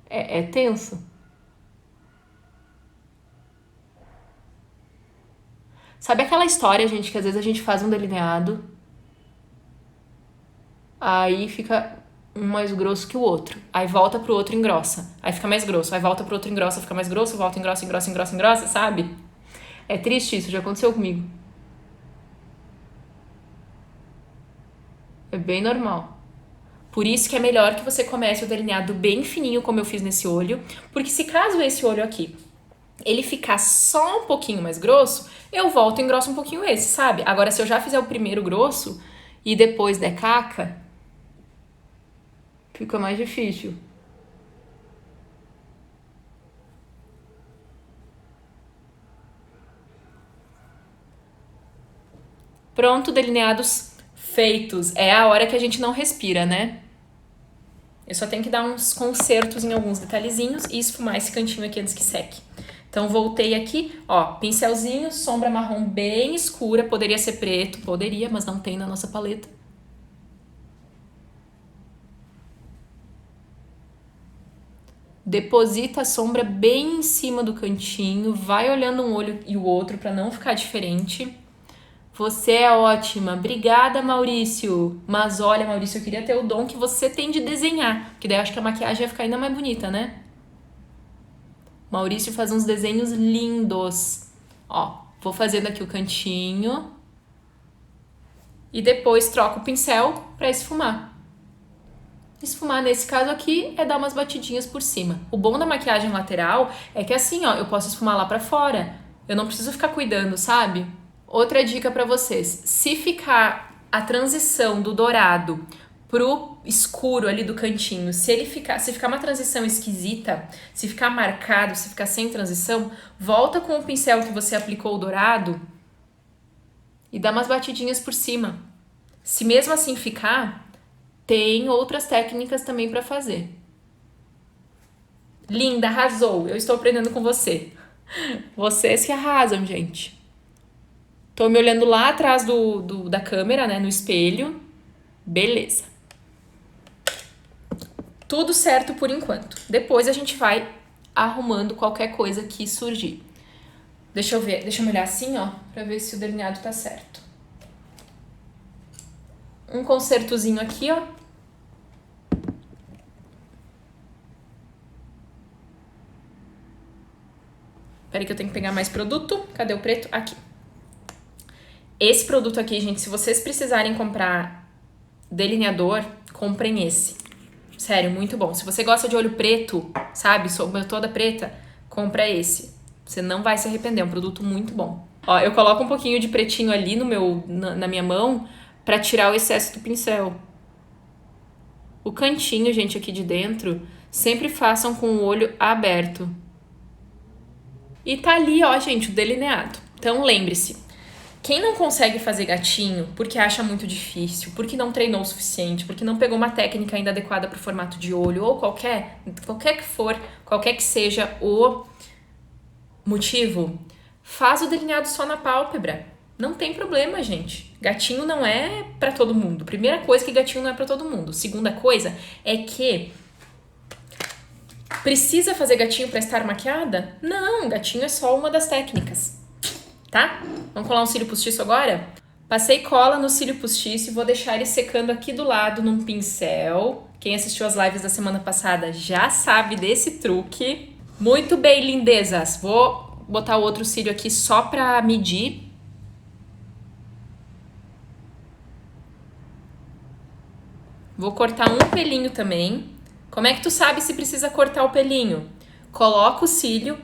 É tenso. Sabe aquela história, gente, que às vezes a gente faz um delineado, aí fica um mais grosso que o outro. Aí volta pro outro e engrossa. Aí fica mais grosso. Aí volta pro outro e engrossa, fica mais grosso, volta, engrossa, engrossa, engrossa, engrossa, sabe? É triste isso, já aconteceu comigo. É bem normal. Por isso que é melhor que você comece o delineado bem fininho, como eu fiz nesse olho. Porque se caso esse olho aqui ele ficar só um pouquinho mais grosso, eu volto e engrosso um pouquinho esse, sabe? Agora, se eu já fizer o primeiro grosso e depois der caca, fica mais difícil. Pronto, delineados feitos. É a hora que a gente não respira, né? Eu só tenho que dar uns consertos em alguns detalhezinhos e esfumar esse cantinho aqui antes que seque. Então, voltei aqui, ó, pincelzinho, sombra marrom bem escura, poderia ser preto, poderia, mas não tem na nossa paleta. Deposita a sombra bem em cima do cantinho, vai olhando um olho e o outro para não ficar diferente. Você é ótima, obrigada, Maurício. Mas olha, Maurício, eu queria ter o dom que você tem de desenhar, porque daí eu acho que a maquiagem ia ficar ainda mais bonita, né? Maurício faz uns desenhos lindos. Ó, vou fazendo aqui o cantinho. E depois troco o pincel para esfumar. Esfumar nesse caso aqui é dar umas batidinhas por cima. O bom da maquiagem lateral é que assim, ó, eu posso esfumar lá pra fora. Eu não preciso ficar cuidando, sabe? Outra dica pra vocês. Se ficar a transição do dourado pro escuro ali do cantinho. Se ficar uma transição esquisita, se ficar marcado, se ficar sem transição, volta com o pincel que você aplicou o dourado e dá umas batidinhas por cima. Se mesmo assim ficar, tem outras técnicas também para fazer. Linda, arrasou. Eu estou aprendendo com você. Vocês que arrasam, gente. Tô me olhando lá atrás da câmera, né, no espelho. Beleza. Tudo certo por enquanto. Depois a gente vai arrumando qualquer coisa que surgir. Deixa eu ver, deixa eu olhar assim, ó, pra ver se o delineado tá certo. Um consertozinho aqui, ó. Peraí que eu tenho que pegar mais produto. Cadê o preto? Aqui. Esse produto aqui, gente, se vocês precisarem comprar delineador, comprem esse. Sério, muito bom. Se você gosta de olho preto, sabe, sombra toda preta, compra esse. Você não vai se arrepender, é um produto muito bom. Ó, eu coloco um pouquinho de pretinho ali na minha mão pra tirar o excesso do pincel. O cantinho, gente, aqui de dentro, sempre façam com o olho aberto. E tá ali, ó, gente, o delineado. Então, lembre-se, quem não consegue fazer gatinho porque acha muito difícil, porque não treinou o suficiente, porque não pegou uma técnica ainda adequada para o formato de olho, ou qualquer que seja o motivo, faz o delineado só na pálpebra. Não tem problema, gente. Gatinho não é para todo mundo. Primeira coisa que gatinho não é para todo mundo. Segunda coisa é que precisa fazer gatinho para estar maquiada? Não, gatinho é só uma das técnicas. Tá? Vamos colar um cílio postiço agora? Passei cola no cílio postiço e vou deixar ele secando aqui do lado num pincel. Quem assistiu as lives da semana passada já sabe desse truque. Muito bem, lindezas. Vou botar o outro cílio aqui só pra medir. Vou cortar um pelinho também. Como é que tu sabe se precisa cortar o pelinho? Coloca o cílio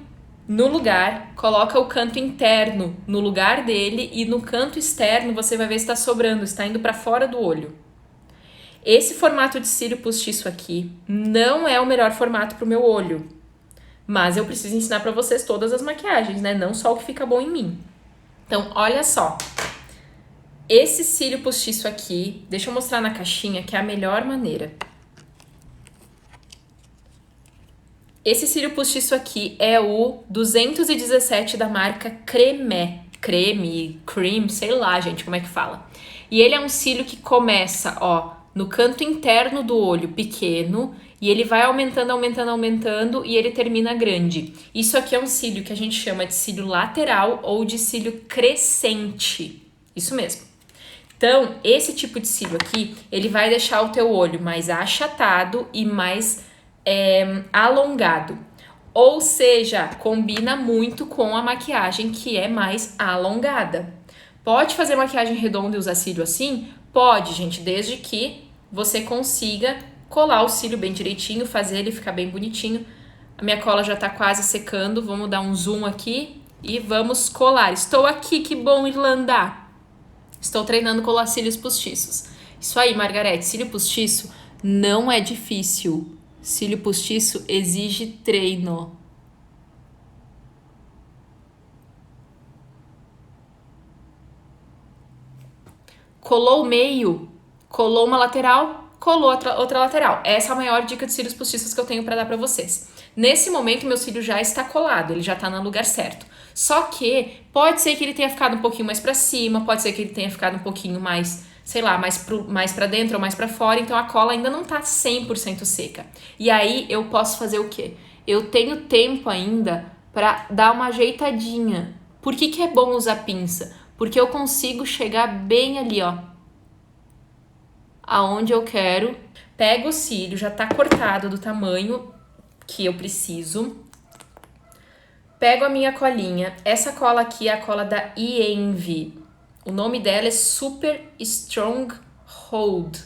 no lugar, coloca o canto interno no lugar dele e no canto externo você vai ver se está sobrando, está indo para fora do olho. Esse formato de cílio postiço aqui não é o melhor formato para o meu olho, mas eu preciso ensinar para vocês todas as maquiagens, né? Não só o que fica bom em mim. Então, olha só. Esse cílio postiço aqui, deixa eu mostrar na caixinha que é a melhor maneira. Esse cílio postiço aqui é o 217 da marca Cream, sei lá, gente, como é que fala. E ele é um cílio que começa, ó, no canto interno do olho pequeno e ele vai aumentando e ele termina grande. Isso aqui é um cílio que a gente chama de cílio lateral ou de cílio crescente. Isso mesmo. Então, esse tipo de cílio aqui, ele vai deixar o teu olho mais achatado e mais alongado, ou seja, combina muito com a maquiagem que é mais alongada. Pode fazer maquiagem redonda e usar cílio assim? Pode, gente, desde que você consiga colar o cílio bem direitinho, fazer ele ficar bem bonitinho. A minha cola já tá quase secando, vamos dar um zoom aqui e vamos colar. Estou aqui, que bom, Irlanda! Estou treinando colar cílios postiços. Isso aí, Margarete, cílio postiço não é difícil. Cílio postiço exige treino. Colou o meio, colou uma lateral, colou outra lateral. Essa é a maior dica de cílios postiços que eu tenho para dar para vocês. Nesse momento, meu cílio já está colado, ele já está no lugar certo. Só que pode ser que ele tenha ficado um pouquinho mais para cima, pode ser que ele tenha ficado um pouquinho mais, sei lá, mais para dentro ou mais para fora, então a cola ainda não tá 100% seca. E aí eu posso fazer o quê? Eu tenho tempo ainda para dar uma ajeitadinha. Por que é bom usar pinça? Porque eu consigo chegar bem ali, ó, aonde eu quero. Pego o cílio, já tá cortado do tamanho que eu preciso. Pego a minha colinha. Essa cola aqui é a cola da Envy. O nome dela é Super Strong Hold.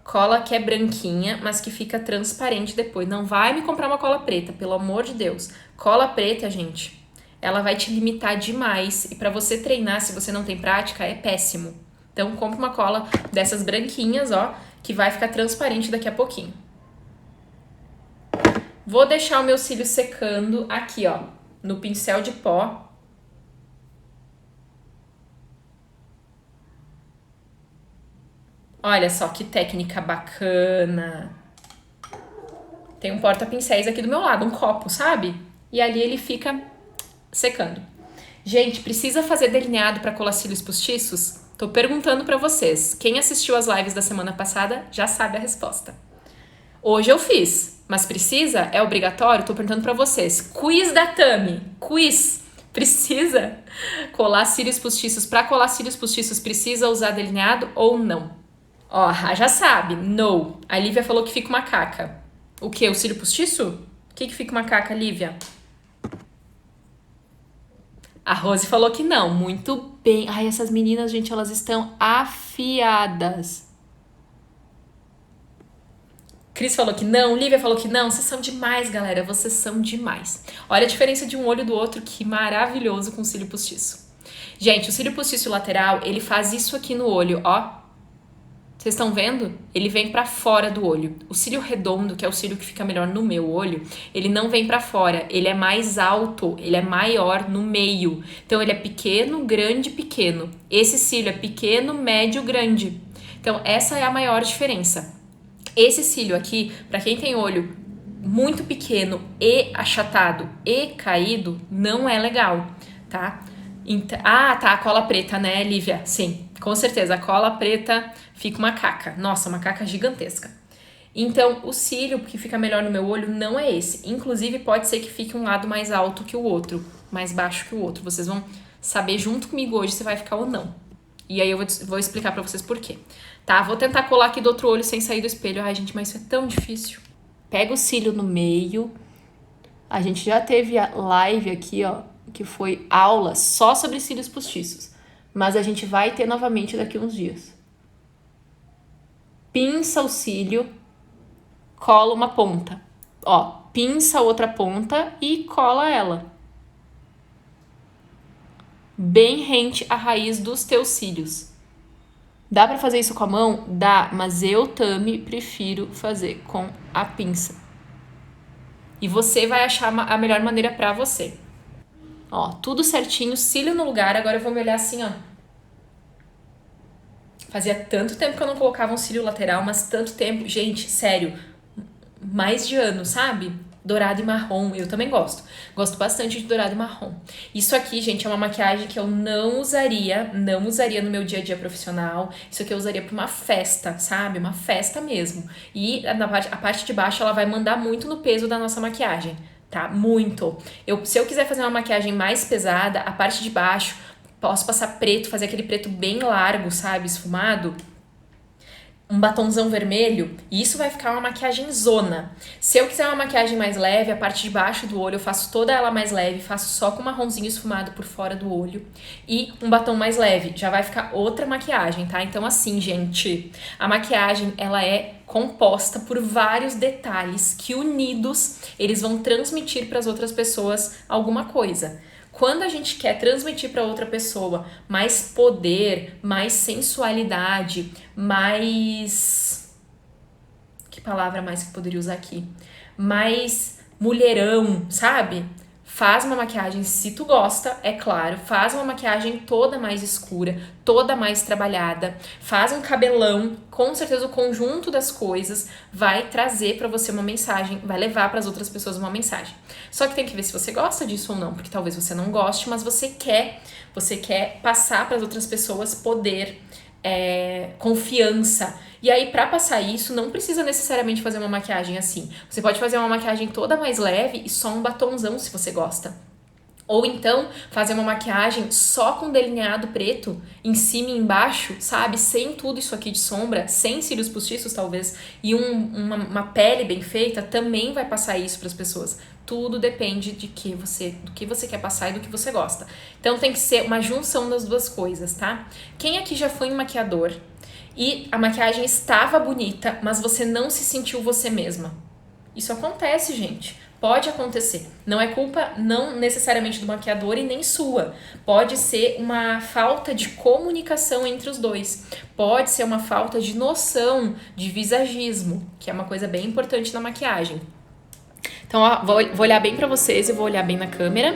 Cola que é branquinha, mas que fica transparente depois. Não vai me comprar uma cola preta, pelo amor de Deus. Cola preta, gente, ela vai te limitar demais. E pra você treinar, se você não tem prática, é péssimo. Então, compre uma cola dessas branquinhas, ó, que vai ficar transparente daqui a pouquinho. Vou deixar o meu cílio secando aqui, ó, no pincel de pó. Olha só que técnica bacana. Tem um porta-pincéis aqui do meu lado, um copo, sabe? E ali ele fica secando. Gente, precisa fazer delineado para colar cílios postiços? Tô perguntando para vocês. Quem assistiu as lives da semana passada já sabe a resposta. Hoje eu fiz, mas precisa? É obrigatório? Tô perguntando para vocês. Quiz da Tami. Quiz. Precisa colar cílios postiços? Para colar cílios postiços, precisa usar delineado ou não? Ó, já sabe. No. A Lívia falou que fica uma caca. O quê? O cílio postiço? O que fica uma caca, Lívia? A Rose falou que não. Muito bem. Ai, essas meninas, gente, elas estão afiadas. Cris falou que não, Lívia falou que não. Vocês são demais, galera. Vocês são demais. Olha a diferença de um olho do outro, que maravilhoso com o cílio postiço. Gente, o cílio postiço lateral, ele faz isso aqui no olho, ó. Vocês estão vendo? Ele vem pra fora do olho. O cílio redondo, que é o cílio que fica melhor no meu olho, ele não vem pra fora. Ele é mais alto, ele é maior no meio. Então, ele é pequeno, grande, pequeno. Esse cílio é pequeno, médio, grande. Então, essa é a maior diferença. Esse cílio aqui, pra quem tem olho muito pequeno e achatado e caído, não é legal, tá? Tá, a cola preta, né, Lívia? Sim, com certeza, a cola preta fica uma caca. Nossa, uma caca gigantesca. Então, o cílio que fica melhor no meu olho não é esse. Inclusive, pode ser que fique um lado mais alto que o outro, mais baixo que o outro. Vocês vão saber junto comigo hoje se vai ficar ou não. E aí eu vou explicar pra vocês por quê. Tá, vou tentar colar aqui do outro olho sem sair do espelho. Ai, gente, mas isso é tão difícil. Pega o cílio no meio. A gente já teve a live aqui, ó, que foi aula só sobre cílios postiços. Mas a gente vai ter novamente daqui uns dias. Pinça o cílio, cola uma ponta. Ó, pinça a outra ponta e cola ela. Bem rente à raiz dos teus cílios. Dá pra fazer isso com a mão? Dá, mas eu, Tami, prefiro fazer com a pinça. E você vai achar a melhor maneira pra você. Ó, tudo certinho, cílio no lugar. Agora eu vou me olhar assim, ó. Fazia tanto tempo que eu não colocava um cílio lateral, mas tanto tempo. Gente, sério, mais de ano, sabe? Dourado e marrom, eu também gosto. Gosto bastante de dourado e marrom. Isso aqui, gente, é uma maquiagem que eu não usaria no meu dia a dia profissional. Isso aqui eu usaria pra uma festa, sabe? Uma festa mesmo. E a parte de baixo, ela vai mandar muito no peso da nossa maquiagem, tá? Muito. Se eu quiser fazer uma maquiagem mais pesada, a parte de baixo, posso passar preto, fazer aquele preto bem largo, sabe? Esfumado. Um batonzão vermelho, e isso vai ficar uma maquiagem zona. Se eu quiser uma maquiagem mais leve, a parte de baixo do olho eu faço toda ela mais leve, faço só com marronzinho esfumado por fora do olho e um batom mais leve, já vai ficar outra maquiagem, tá? Então assim, gente, a maquiagem, ela é composta por vários detalhes que unidos, eles vão transmitir para as outras pessoas alguma coisa. Quando a gente quer transmitir para outra pessoa mais poder, mais sensualidade, mais... Que palavra mais que eu poderia usar aqui? Mais mulherão, sabe? Faz uma maquiagem, se tu gosta, é claro, faz uma maquiagem toda mais escura, toda mais trabalhada, faz um cabelão, com certeza o conjunto das coisas vai trazer pra você uma mensagem, vai levar pras outras pessoas uma mensagem. Só que tem que ver se você gosta disso ou não, porque talvez você não goste, mas você quer passar pras outras pessoas poder, confiança. E aí, pra passar isso, não precisa necessariamente fazer uma maquiagem assim. Você pode fazer uma maquiagem toda mais leve e só um batonzão, se você gosta. Ou então, fazer uma maquiagem só com delineado preto, em cima e embaixo, sabe? Sem tudo isso aqui de sombra, sem cílios postiços, talvez, e uma pele bem feita, também vai passar isso para as pessoas. Tudo depende do que você quer passar e do que você gosta. Então, tem que ser uma junção das duas coisas, tá? Quem aqui já foi em maquiador e a maquiagem estava bonita, mas você não se sentiu você mesma? Isso acontece, gente. Pode acontecer. Não é culpa não necessariamente do maquiador e nem sua. Pode ser uma falta de comunicação entre os dois. Pode ser uma falta de noção de visagismo, que é uma coisa bem importante na maquiagem. Então, ó, vou olhar bem pra vocês, eu vou olhar bem na câmera.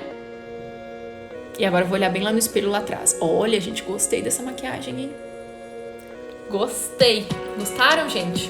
E agora eu vou olhar bem lá no espelho lá atrás. Olha, gente, gostei dessa maquiagem, hein? Gostei. Gostaram, gente?